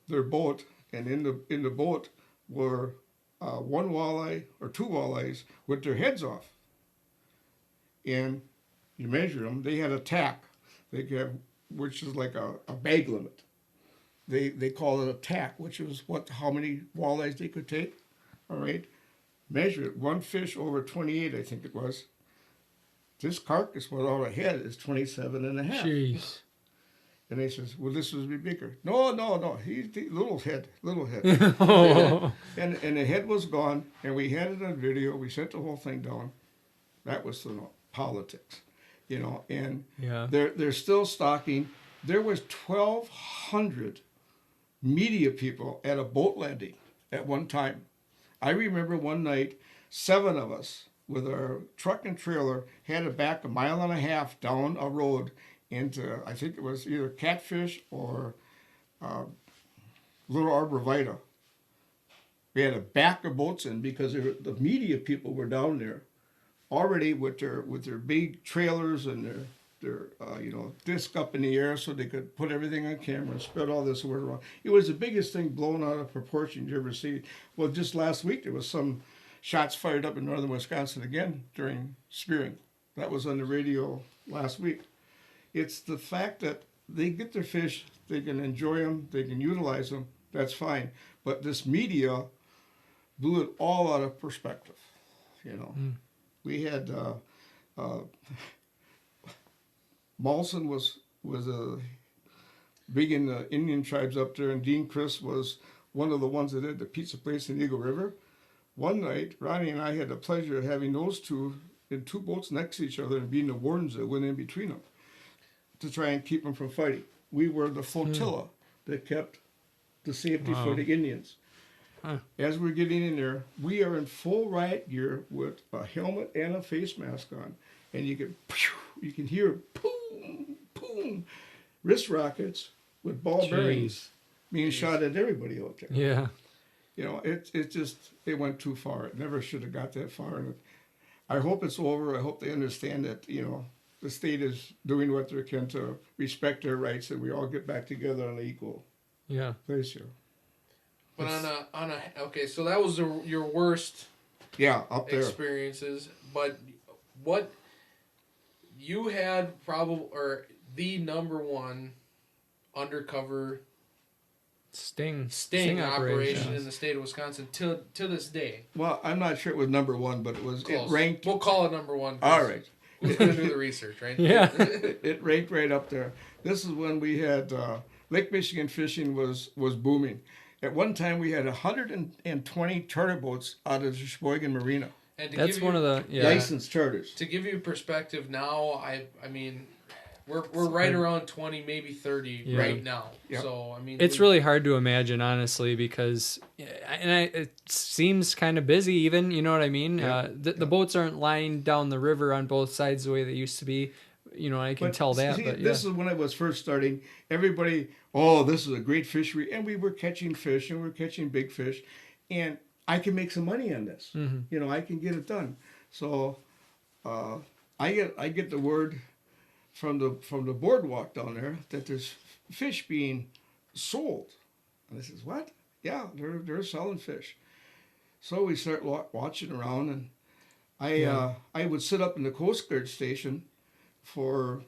[SPEAKER 3] their boat, and in the boat were one walleye or two walleyes with their heads off. And you measure them, they had a tack, which is like a bag limit. They call it a tack, which is how many walleyes they could take. All right, measure it. One fish over 28, I think it was. This carcass without a head is 27 and a half.
[SPEAKER 1] Jeez.
[SPEAKER 3] And they says, well, this would be bigger. No. He's little head.
[SPEAKER 1] Oh.
[SPEAKER 3] And the head was gone, and we had it on video. We sent the whole thing down. That was the politics, and
[SPEAKER 1] Yeah.
[SPEAKER 3] they're still stocking. There was 1,200 media people at a boat landing at one time. I remember one night, 7 of us with our truck and trailer had to back 1.5 miles down a road into, I think it was either Catfish or Little Arborvita. We had to back our boats in because the media people were down there already with their big trailers and their disc up in the air so they could put everything on camera and spread all this word around. It was the biggest thing blown out of proportion you ever see. Well, just last week there was some shots fired up in northern Wisconsin again during spearing. That was on the radio last week. It's the fact that they get their fish, they can enjoy them, they can utilize them, that's fine. But this media blew it all out of perspective, We had Molson was big in the Indian tribes up there, and Dean Chris was one of the ones that had the pizza place in Eagle River. One night, Ronnie and I had the pleasure of having those two in 2 boats next to each other and being the wardens that went in between them to try and keep them from fighting. We were the flotilla that kept the safety for the Indians.
[SPEAKER 1] Huh.
[SPEAKER 3] As we're getting in there, we are in full riot gear with a helmet and a face mask on, and you can hear boom, boom, wrist rockets with ball bearings being shot at everybody out there.
[SPEAKER 1] Yeah.
[SPEAKER 3] It went too far. It never should have got that far. And I hope it's over. I hope they understand that the state is doing what they can to respect their rights, and we all get back together on an equal place here.
[SPEAKER 2] But okay, so that was your worst
[SPEAKER 3] up there
[SPEAKER 2] experiences. But what you had the number one undercover
[SPEAKER 1] Sting
[SPEAKER 2] operation in the state of Wisconsin to this day.
[SPEAKER 3] Well, I'm not sure it was number one, but it ranked.
[SPEAKER 2] We'll call it number one.
[SPEAKER 3] All right.
[SPEAKER 2] Who's going to do the research, right?
[SPEAKER 1] Yeah.
[SPEAKER 3] It ranked right up there. This is when we had Lake Michigan fishing was booming. At one time, we had 120 charter boats out of the Sheboygan Marina.
[SPEAKER 2] And
[SPEAKER 1] that's one of the
[SPEAKER 3] licensed charters.
[SPEAKER 2] To give you perspective now, I mean, we're right around 20, maybe 30 right now. Yep. So I mean,
[SPEAKER 1] it's really hard to imagine, honestly, because it seems kind of busy. Even you know what I mean. The boats aren't lying down the river on both sides the way they used to be. I can tell that. But
[SPEAKER 3] this is when I was first starting. Everybody, this is a great fishery, and we were catching fish, and we were catching big fish, and I can make some money on this. Mm-hmm. I can get it done. So I get the word from the boardwalk down there that there's fish being sold, and I says, what? Yeah, they're selling fish. So we start watching around, and I would sit up in the Coast Guard station for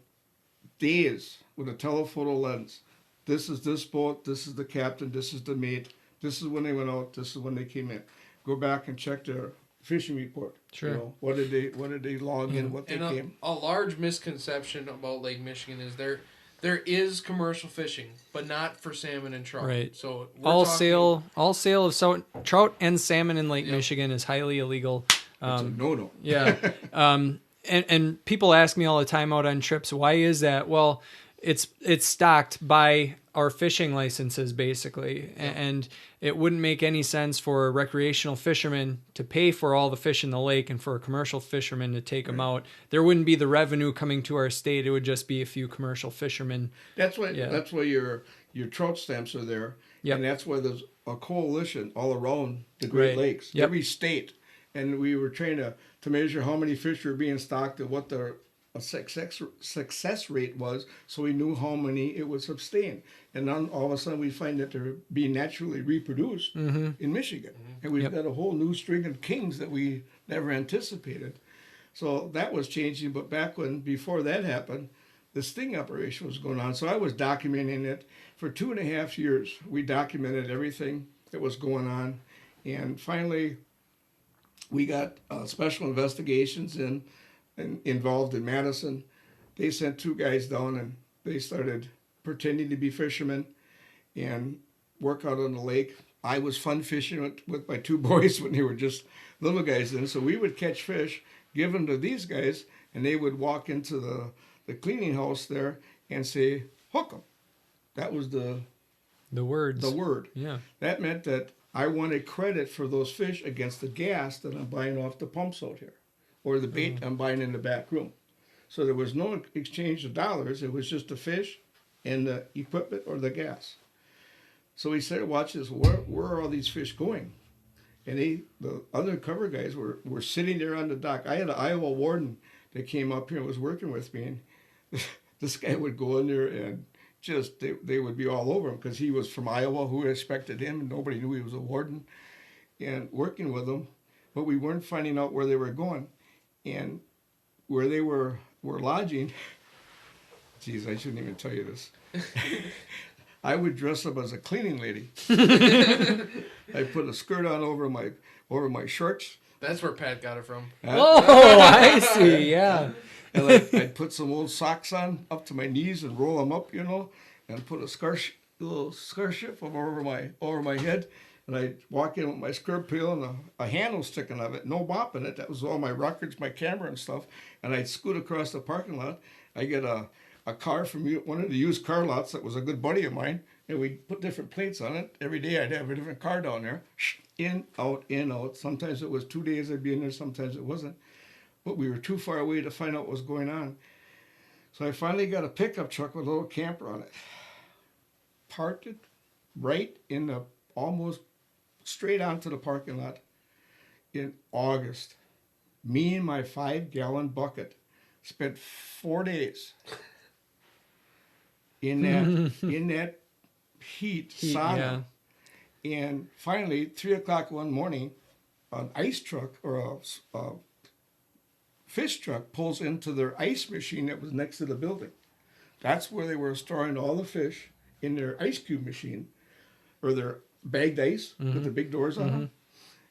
[SPEAKER 3] days with a telephoto lens. This is this boat, this is the captain, this is the mate, this is when they went out, this is when they came in. Go back and check their fishing report.
[SPEAKER 1] Sure.
[SPEAKER 3] What did they log in, what they came.
[SPEAKER 2] A large misconception about Lake Michigan is There is commercial fishing, but not for salmon and trout.
[SPEAKER 1] Right.
[SPEAKER 2] So
[SPEAKER 1] all sale of trout and salmon in Lake Michigan is highly illegal.
[SPEAKER 3] It's a no-no.
[SPEAKER 1] Yeah. And people ask me all the time out on trips, why is that? Well, it's stocked by our fishing licenses, basically. Yeah. And it wouldn't make any sense for a recreational fisherman to pay for all the fish in the lake and for a commercial fisherman to take them out. There wouldn't be the revenue coming to our state. It would just be a few commercial fishermen.
[SPEAKER 3] That's why your trout stamps are there. Yep. And that's why there's a coalition all around the Great Lakes, every state. And we were trying to measure how many fish were being stocked and what their success rate was, so we knew how many it would sustain. And then all of a sudden we find that they're being naturally reproduced in Michigan. And we've got a whole new string of kings that we never anticipated. So that was changing. But before that happened, the sting operation was going on. So I was documenting it for 2.5 years. We documented everything that was going on. And finally, we got special investigations involved in Madison. They sent 2 guys down and they started pretending to be fishermen and work out on the lake. I was fun fishing with my 2 boys when they were just little guys then. So we would catch fish, give them to these guys, and they would walk into the cleaning house there and say, hook them. That was the
[SPEAKER 1] words.
[SPEAKER 3] The word.
[SPEAKER 1] Yeah.
[SPEAKER 3] That meant that I wanted credit for those fish against the gas that I'm buying off the pumps out here, or the bait I'm buying in the back room. So there was no exchange of dollars. It was just the fish and the equipment or the gas. So we started watching this. Where are all these fish going? And the undercover guys were sitting there on the dock. I had an Iowa warden that came up here and was working with me. And this guy would go in there and just they would be all over him because he was from Iowa. Who expected him? And nobody knew he was a warden. And working with them, but we weren't finding out where they were going. And where they were lodging, geez, I shouldn't even tell you this. I would dress up as a cleaning lady. I put a skirt on over my shorts.
[SPEAKER 2] That's where Pat got it from.
[SPEAKER 1] Oh, I see, yeah.
[SPEAKER 3] And I'd put some old socks on up to my knees and roll them up, and put a little scarf over my head. And I'd walk in with my skirt peel and a handle sticking of it, no mop in it. That was all my records, my camera and stuff. And I'd scoot across the parking lot. I get a car from one of the used car lots that was a good buddy of mine. And we'd put different plates on it. Every day I'd have a different car down there. In, out. Sometimes it was 2 days I'd be in there, sometimes it wasn't. But we were too far away to find out what was going on. So I finally got a pickup truck with a little camper on it. Parked it right in the almost straight onto the parking lot in August. Me and my 5-gallon bucket spent 4 days in that heat sauna. Yeah. And finally, 3 o'clock one morning, an ice truck or a fish truck pulls into their ice machine that was next to the building. That's where they were storing all the fish in their ice cube machine, or their bagged ice with the big doors on them.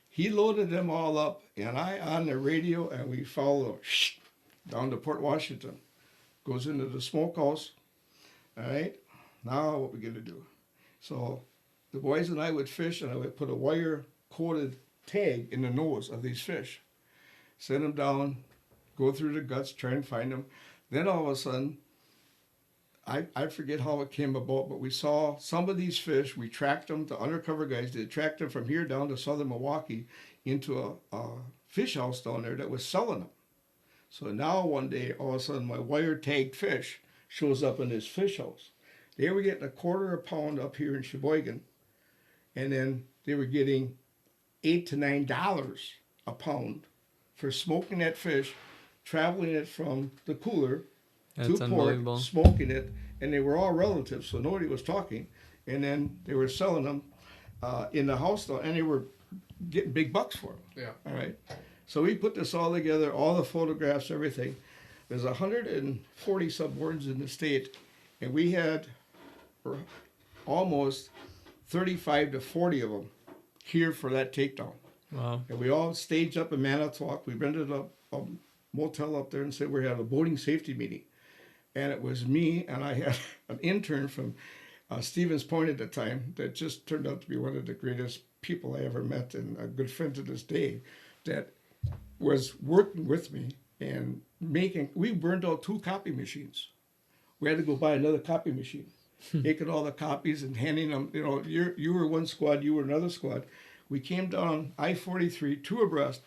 [SPEAKER 3] He loaded them all up, and I on the radio, and we follow down to Port Washington. Goes into the smokehouse. All right, now what we gonna do? So the boys and I would fish, and I would put a wire-coated tag in the nose of these fish. Set them down, go through the guts, try and find them. Then all of a sudden, I forget how it came about, but we saw some of these fish. We tracked them. The undercover guys did track them from here down to southern Milwaukee into a fish house down there that was selling them. So now one day, all of a sudden, my wire-tagged fish shows up in this fish house. They were getting $1/4 pound up here in Sheboygan, and then they were getting $8 to $9 a pound for smoking that fish, traveling it from the cooler to port, smoking it, and they were all relatives, so nobody was talking. And then they were selling them in the house, though, and they were getting big bucks for them.
[SPEAKER 2] Yeah.
[SPEAKER 3] All right. So we put this all together, all the photographs, everything. There's 140 subwardens in the state, and we had almost 35 to 40 of them here for that takedown.
[SPEAKER 1] Wow.
[SPEAKER 3] And we all staged up in Manitowoc. We rented a motel up there and said we had a boating safety meeting. and it was me, and I had an intern from Stevens Point at the time that just turned out to be one of the greatest people I ever met and a good friend to this day that was working with me and we burned out 2 copy machines. We had to go buy another copy machine, making all the copies and handing them, you were one squad, you were another squad. We came down I-43, 2 abreast,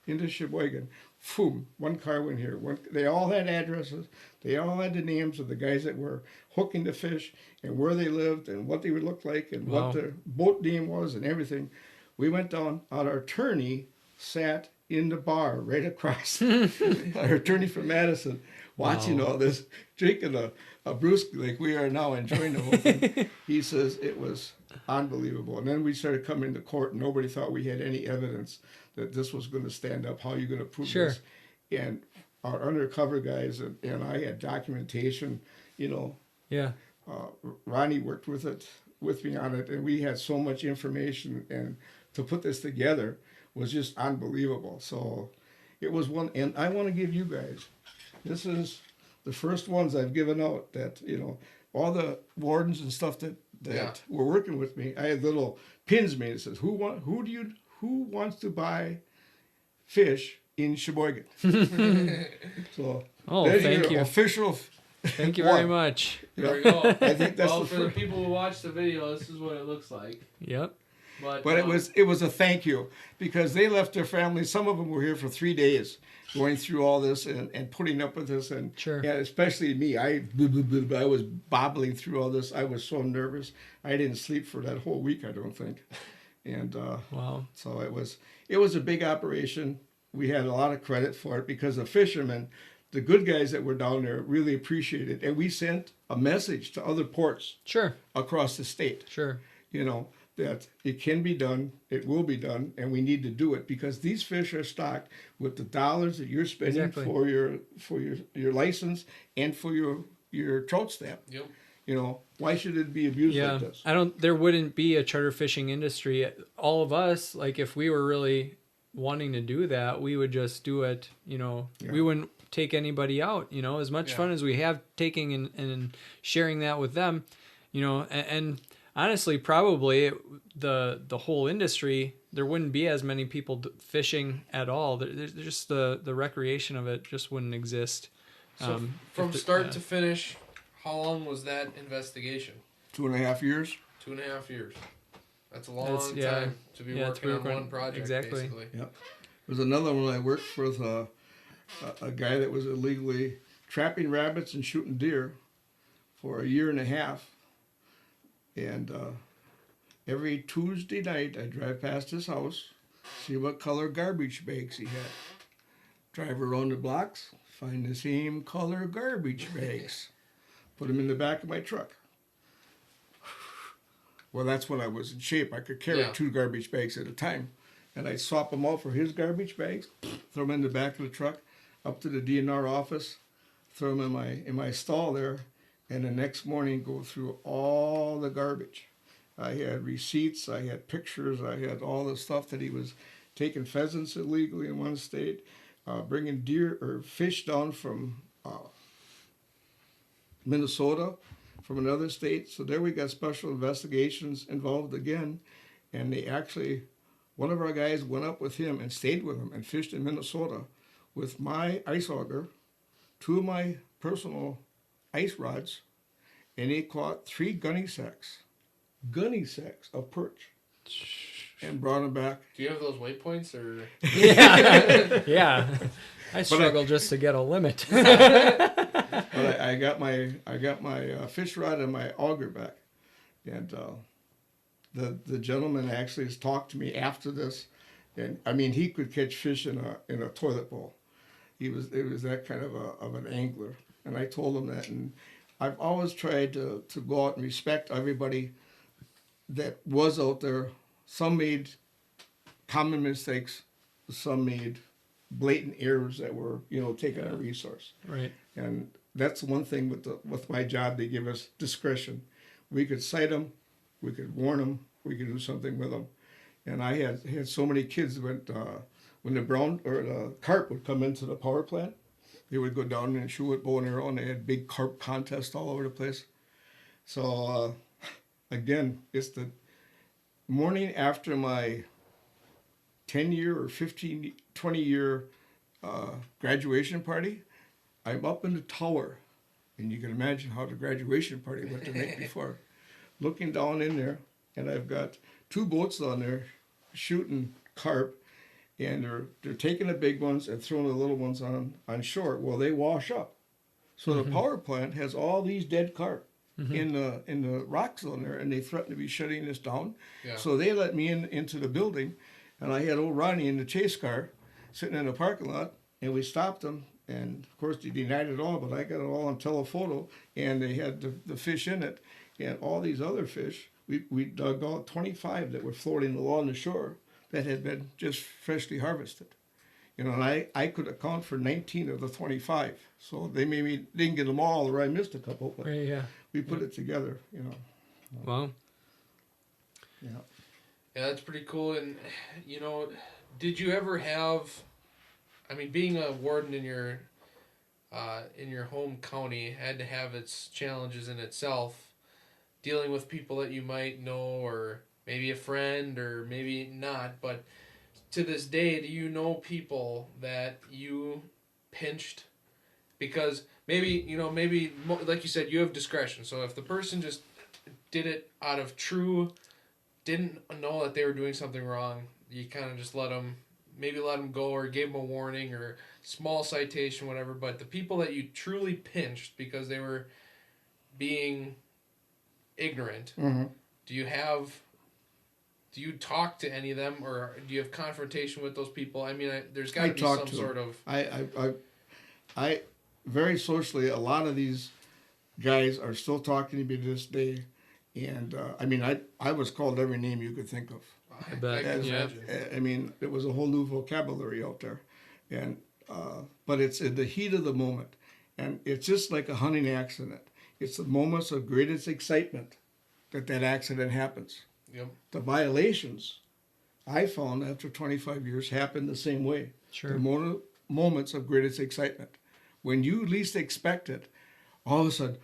[SPEAKER 3] into Sheboygan. Boom, one car went here. They all had addresses. They all had the names of the guys that were hooking the fish and where they lived and what they would look like and what their boat name was and everything. We went down. Our attorney sat in the bar right across. Our attorney from Madison, watching all this, drinking a brewski like we are now, enjoying the whole thing. He says it was unbelievable. And then we started coming to court, and nobody thought we had any evidence that this was going to stand up. How are you going to prove this? And our undercover guys and I had documentation, Ronnie worked with me on it, and we had so much information, and to put this together was just unbelievable. So it was one, and I want to give you guys, this is the first ones I've given out that, all the wardens and stuff that were working with me, I had little pins made that says, who wants to buy fish in Sheboygan? So
[SPEAKER 1] thank you.
[SPEAKER 3] Official.
[SPEAKER 1] Thank you very much.
[SPEAKER 2] There we go.
[SPEAKER 3] I think that's
[SPEAKER 2] for the people who watch the video, this is what it looks like.
[SPEAKER 1] Yep.
[SPEAKER 3] But it was a thank you, because they left their families. Some of them were here for 3 days, going through all this and putting up with this, and especially me. I was bobbling through all this. I was so nervous. I didn't sleep for that whole week, I don't think. And so it was a big operation. We had a lot of credit for it because the fishermen, the good guys that were down there, really appreciated it. And we sent a message to other ports across the state. That it can be done, it will be done, and we need to do it because these fish are stocked with the dollars that you're spending for your license and for your trout stamp. Yep. Why should it be abused like this?
[SPEAKER 1] There wouldn't be a charter fishing industry. All of us, like if we were really wanting to do that, we would just do it, we wouldn't take anybody out, as much fun as we have taking and sharing that with them, and honestly, probably the whole industry, there wouldn't be as many people fishing at all. There's just the recreation of it just wouldn't exist.
[SPEAKER 2] So from start to finish, how long was that investigation?
[SPEAKER 3] 2.5 years.
[SPEAKER 2] 2.5 years. That's a long time to be working on one project.
[SPEAKER 1] Exactly.
[SPEAKER 2] Basically.
[SPEAKER 3] Yep. There's another one I worked with a guy that was illegally trapping rabbits and shooting deer for 1.5 years. And every Tuesday night, I drive past his house, see what color garbage bags he had. Drive around the blocks, find the same color garbage bags. Put them in the back of my truck. Well, that's when I was in shape. I could carry 2 garbage bags at a time. And I'd swap them out for his garbage bags, throw them in the back of the truck, up to the DNR office, throw them in my stall there, and the next morning go through all the garbage. I had receipts, I had pictures, I had all the stuff that he was taking pheasants illegally in one state, bringing deer or fish down from Minnesota, from another state. So there we got special investigations involved again, and they actually, one of our guys went up with him and stayed with him and fished in Minnesota with my ice auger, 2 of my personal ice rods, and they caught 3 gunny sacks of perch, and brought them back.
[SPEAKER 2] Do you have those waypoints or?
[SPEAKER 1] Yeah. I struggle just to get a limit.
[SPEAKER 3] But I got my fish rod and my auger back, and the gentleman actually has talked to me after this, and I mean he could catch fish in a toilet bowl. It was that kind of an angler, and I told him that, and I've always tried to go out and respect everybody that was out there. Some made common mistakes, some made blatant errors that were, taking a resource.
[SPEAKER 1] Right.
[SPEAKER 3] And that's one thing with my job. They give us discretion. We could cite them, we could warn them, we could do something with them. And I had so many kids when the brown or the carp would come into the power plant, They would go down and shoot with bow and arrow, and they had big carp contests all over the place. So again, it's the morning after my 10-year or 15, 20-year graduation party. I'm up in the tower, and you can imagine how the graduation party went the night before. Looking down in there, and I've got 2 boats on there shooting carp, and they're taking the big ones and throwing the little ones on shore. Well, they wash up. So the power plant has all these dead carp in the rocks on there, and they threaten to be shutting this down.
[SPEAKER 2] Yeah.
[SPEAKER 3] So they let me into the building, and I had old Ronnie in the chase car sitting in the parking lot, and we stopped them. And of course, they denied it all, but I got it all on telephoto, and they had the fish in it, and all these other fish. We dug out 25 that were floating along the shore that had been just freshly harvested. You know, and I could account for 19 of the 25. So they maybe didn't get them all, or I missed a couple, but we put it together, you know.
[SPEAKER 1] Wow.
[SPEAKER 3] Yeah.
[SPEAKER 2] Yeah, that's pretty cool. And, you know, did you ever have, I mean, being a warden in your home county had to have its challenges in itself, dealing with people that you might know, or maybe a friend, or maybe not, but to this day, do you know people that you pinched? Because maybe, you know, maybe, like you said, you have discretion. So if the person just did it out of didn't know that they were doing something wrong, you kind of just let them go, or gave them a warning, or small citation, whatever. But the people that you truly pinched because they were being ignorant, do you talk to any of them, or do you have confrontation with those people? I mean, there's got to be some sort of...
[SPEAKER 3] I very socially, a lot of these guys are still talking to me to this day, and I mean, I was called every name you could think of.
[SPEAKER 2] I bet.
[SPEAKER 3] I mean, it was a whole new vocabulary out there, and but it's in the heat of the moment, and it's just like a hunting accident. It's the moments of greatest excitement that accident happens.
[SPEAKER 2] Yep.
[SPEAKER 3] The violations, I found after 25 years, happen the same way.
[SPEAKER 1] Sure.
[SPEAKER 3] The moments of greatest excitement. When you least expect it, all of a sudden,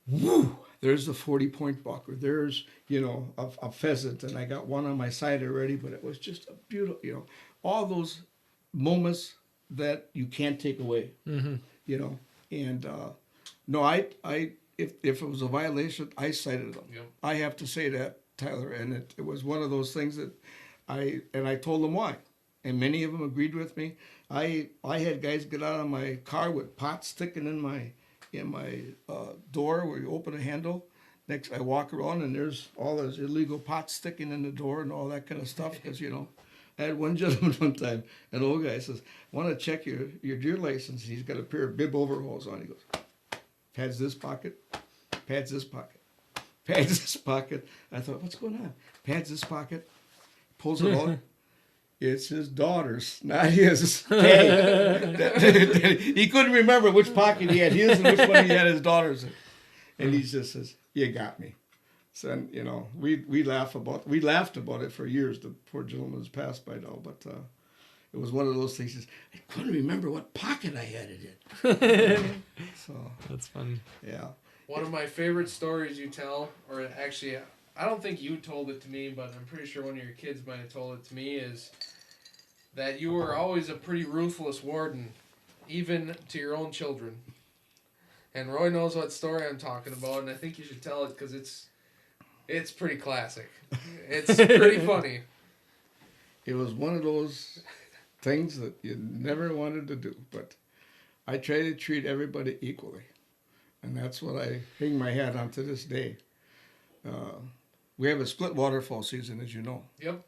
[SPEAKER 3] whoo, there's the 40-point buck, or there's, you know, a pheasant, and I got one on my side already, but it was just a beautiful, you know, all those moments that you can't take away, you know. And no, if it was a violation, I cited them.
[SPEAKER 2] Yep.
[SPEAKER 3] I have to say that, Tyler, and it was one of those things that I told them why, and many of them agreed with me. I had guys get out of my car with pots sticking in my door where you open a handle. Next, I walk around and there's all those illegal pots sticking in the door and all that kind of stuff. Because, you know, I had one gentleman one time, an old guy says, "Want to check your deer license?" He's got a pair of bib overalls on. He goes, "Pads this pocket, pads this pocket, pads this pocket." I thought, what's going on? Pads this pocket, pulls it out. It's his daughter's, not his. He couldn't remember which pocket he had his and which one he had his daughter's in. And he just says, "You got me." So, you know, we laughed about it for years. The poor gentleman has passed by now, but it was one of those things. He says, "I couldn't remember what pocket I had it in." So
[SPEAKER 1] that's funny.
[SPEAKER 3] Yeah.
[SPEAKER 2] One of my favorite stories you tell, or actually, I don't think you told it to me, but I'm pretty sure one of your kids might have told it to me, is that you were always a pretty ruthless warden, even to your own children. And Roy knows what story I'm talking about, and I think you should tell it because it's pretty classic. It's pretty funny.
[SPEAKER 3] It was one of those things that you never wanted to do, but I try to treat everybody equally. And that's what I hang my hat on to this day. We have a split waterfowl season, as you know.
[SPEAKER 2] Yep.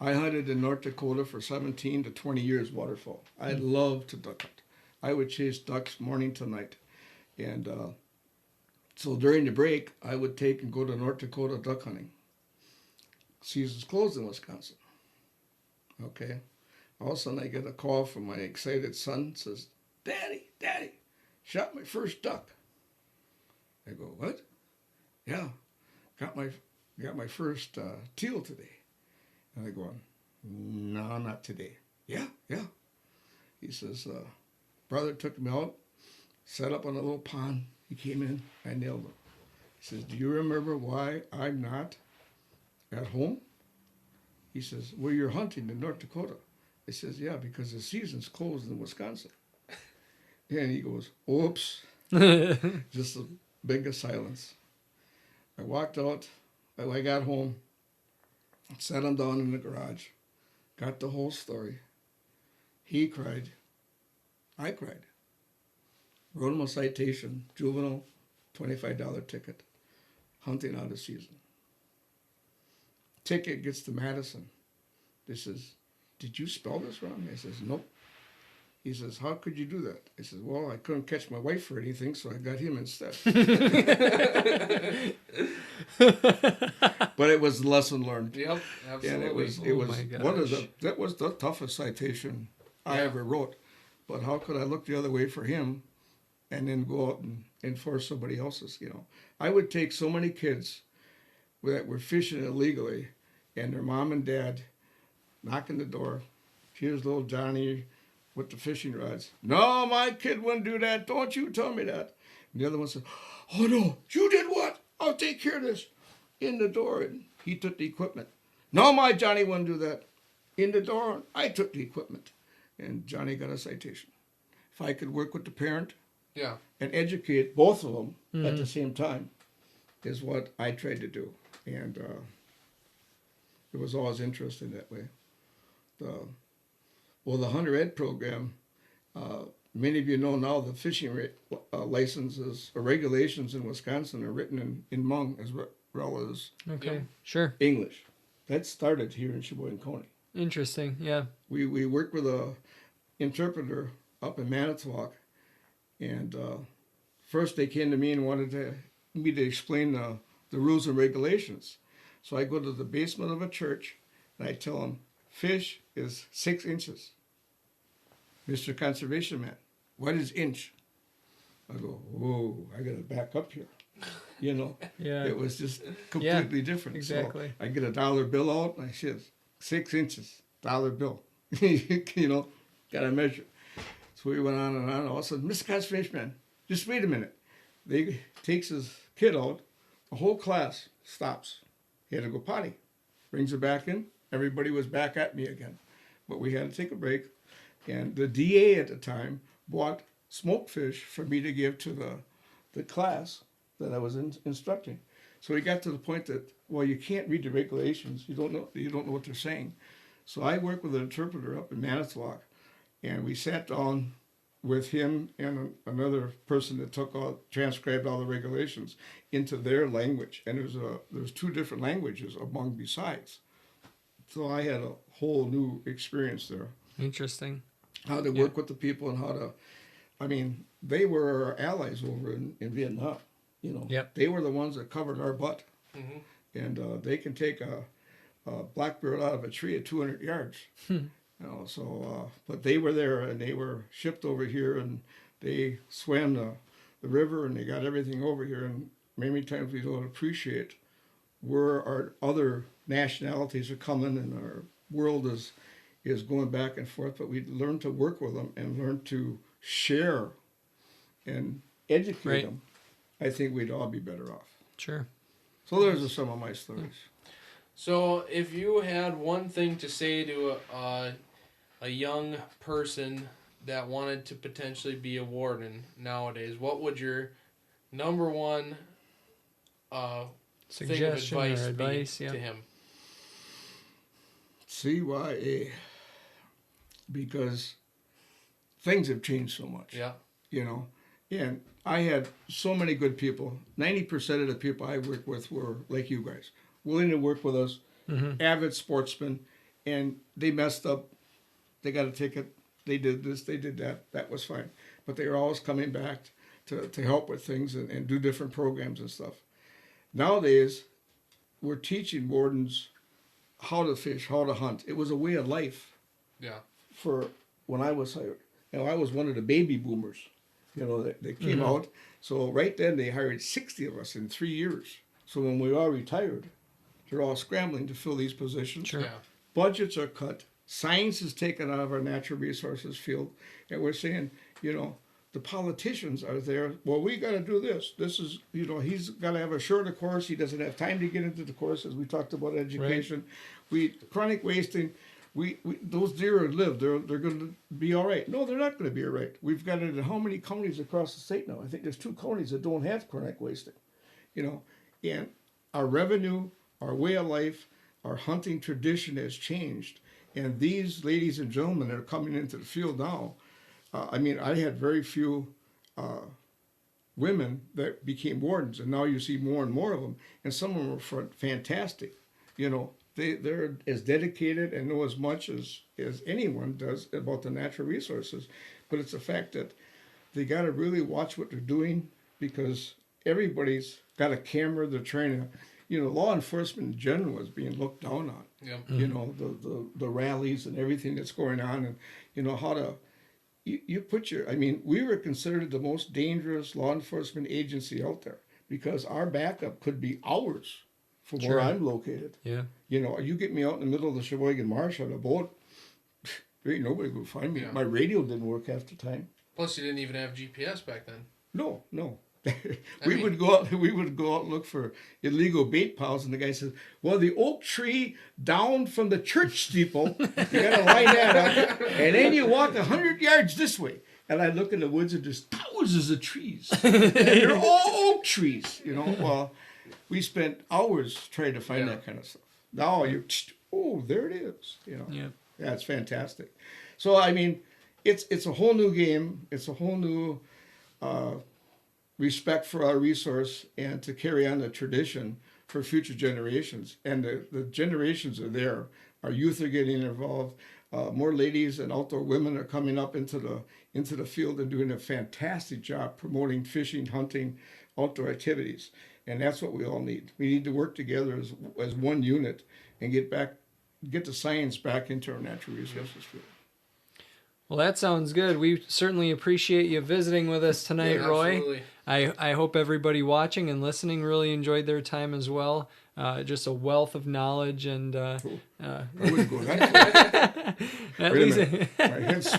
[SPEAKER 3] I hunted in North Dakota for 17 to 20 years waterfowl. I loved to duck hunt. I would chase ducks morning to night. And so during the break, I would take and go to North Dakota duck hunting. Season's closed in Wisconsin. Okay. All of a sudden, I get a call from my excited son. Says, Daddy, shot my first duck." I go, "What?" "Yeah, got my first teal today." And I go, "No, not today." Yeah. He says, Brother took me out, set up on a little pond. He came in, I nailed him. He says, do you remember why I'm not at home? He says, well, you're hunting in North Dakota. I says, yeah, because the season's closed in Wisconsin. And he goes, oops. Just a big silence. I walked out. I got home, sat him down in the garage, got the whole story. He cried. I cried. Wrote him a citation, juvenile, $25 ticket, hunting out of season. Ticket gets to Madison. They says, did you spell this wrong? I says, nope. He says, how could you do that? I says, well, I couldn't catch my wife for anything, so I got him instead. But it was a lesson learned.
[SPEAKER 2] Yep, absolutely.
[SPEAKER 3] And it was that was the toughest citation I ever wrote. But how could I look the other way for him and then go out and enforce somebody else's, I would take so many kids that were fishing illegally and their mom and dad knocking the door. Here's little Johnny with the fishing rods. No, my kid wouldn't do that. Don't you tell me that. And the other one said, oh no, you did what? I'll take care of this. In the door, and he took the equipment. No, my Johnny wouldn't do that. In the door, I took the equipment. And Johnny got a citation. If I could work with the parent and educate both of them at the same time is what I tried to do. And it was always interesting that way. The Hunter Ed program, many of you know now the fishing licenses or regulations in Wisconsin are written in Hmong as well as
[SPEAKER 1] Sure.
[SPEAKER 3] English. That started here in Sheboygan County.
[SPEAKER 1] Interesting, yeah.
[SPEAKER 3] We worked with a interpreter up in Manitowoc, and first they came to me and wanted me to explain the rules and regulations. So I go to the basement of a church and I tell them, fish is 6 inches. Mr. Conservation Man, what is inch? I go, whoa, I got to back up here.
[SPEAKER 1] Yeah.
[SPEAKER 3] It was just completely different.
[SPEAKER 1] Exactly.
[SPEAKER 3] So I get a dollar bill out and I said, 6 inches, dollar bill. Got to measure. So we went on and on. All of a sudden, Mr. Conservation Man, just wait a minute. They takes his kid out. The whole class stops. He had to go potty. Brings her back in. Everybody was back at me again. But we had to take a break. And the DA at the time bought smoked fish for me to give to the class that I was instructing. So we got to the point that, well, you can't read the regulations. You don't know what they're saying. So I worked with an interpreter up in Manitowoc, and we sat down with him and another person that transcribed all the regulations into their language. And there's 2 different languages among besides. So I had a whole new experience there.
[SPEAKER 1] Interesting.
[SPEAKER 3] How to work with the people and they were our allies over in Vietnam. They were the ones that covered our butt. Mm-hmm. And they can take a blackbird out of a tree at 200 yards. But they were there and they were shipped over here and they swam the river and they got everything over here. And many times we don't appreciate where our other nationalities are coming and our world is going back and forth. But we learn to work with them and learn to share and educate them. I think we'd all be better off.
[SPEAKER 1] Sure.
[SPEAKER 3] So those are some of my stories.
[SPEAKER 2] So if you had one thing to say to a young person that wanted to potentially be a warden nowadays, what would your number one
[SPEAKER 1] suggestion
[SPEAKER 2] thing of
[SPEAKER 1] or
[SPEAKER 2] advice be
[SPEAKER 1] advice
[SPEAKER 2] to him?
[SPEAKER 3] CYA. Because things have changed so much.
[SPEAKER 2] Yeah.
[SPEAKER 3] And I had so many good people. 90% of the people I worked with were like you guys, willing to work with us, avid sportsmen, and they messed up. They got a ticket. They did this. They did that. That was fine. But they were always coming back to help with things and do different programs and stuff. Nowadays, we're teaching wardens how to fish, how to hunt. It was a way of life.
[SPEAKER 2] Yeah.
[SPEAKER 3] For when I was hired. I was one of the baby boomers. That came out. So right then they hired 60 of us in 3 years. So when we all retired, they're all scrambling to fill these positions.
[SPEAKER 1] Sure.
[SPEAKER 2] Yeah.
[SPEAKER 3] Budgets are cut Science is taken out of our natural resources field, and we're saying, the politicians are there. Well, we got to do this. This is, he's got to have a shorter course. He doesn't have time to get into the course, as we talked about education. Right. Chronic wasting. Those deer live. They're going to be all right. No, they're not going to be all right. We've got it in how many counties across the state now? I think there's 2 counties that don't have chronic wasting. And our revenue, our way of life, our hunting tradition has changed. And these ladies and gentlemen that are coming into the field now, I had very few women that became wardens, and now you see more and more of them. And some of them are fantastic. They're as dedicated and know as much as anyone does about the natural resources. But it's the fact that they got to really watch what they're doing, because everybody's got a camera. They're trying to, law enforcement in general is being looked down on. Yep. The rallies and everything that's going on, and how to you put we were considered the most dangerous law enforcement agency out there, because our backup could be hours from where I'm located. Yeah. You get me out in the middle of the Sheboygan Marsh on a boat, there ain't nobody would find me. Yeah. My radio didn't work half the time.
[SPEAKER 2] Plus, you didn't even have GPS back then.
[SPEAKER 3] No. We would go out and look for illegal bait piles, and the guy says, well, the oak tree down from the church steeple, you gotta line that up, and then you walk 100 yards this way. And I look in the woods, and there's thousands of trees, and they're all oak trees. Well, we spent hours trying to find that kind of stuff. Now there it is. Yeah, it's fantastic. So it's a whole new game. It's a whole new respect for our resource, and to carry on the tradition for future generations. And the generations are there. Our youth are getting involved. More ladies and outdoor women are coming up into the field and doing a fantastic job promoting fishing, hunting, outdoor activities. And that's what we all need. We need to work together as one unit and get the science back into our natural resources field.
[SPEAKER 1] Well, that sounds good. We certainly appreciate you visiting with us tonight, Roy.
[SPEAKER 2] Absolutely.
[SPEAKER 1] I hope everybody watching and listening really enjoyed their time as well. Just a wealth of knowledge, and
[SPEAKER 3] I wouldn't go that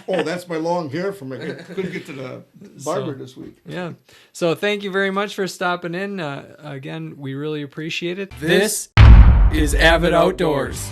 [SPEAKER 3] far. That's my long hair from couldn't get to the barber this week.
[SPEAKER 1] Yeah. So thank you very much for stopping in. Again, we really appreciate it. This is Avid Outdoors.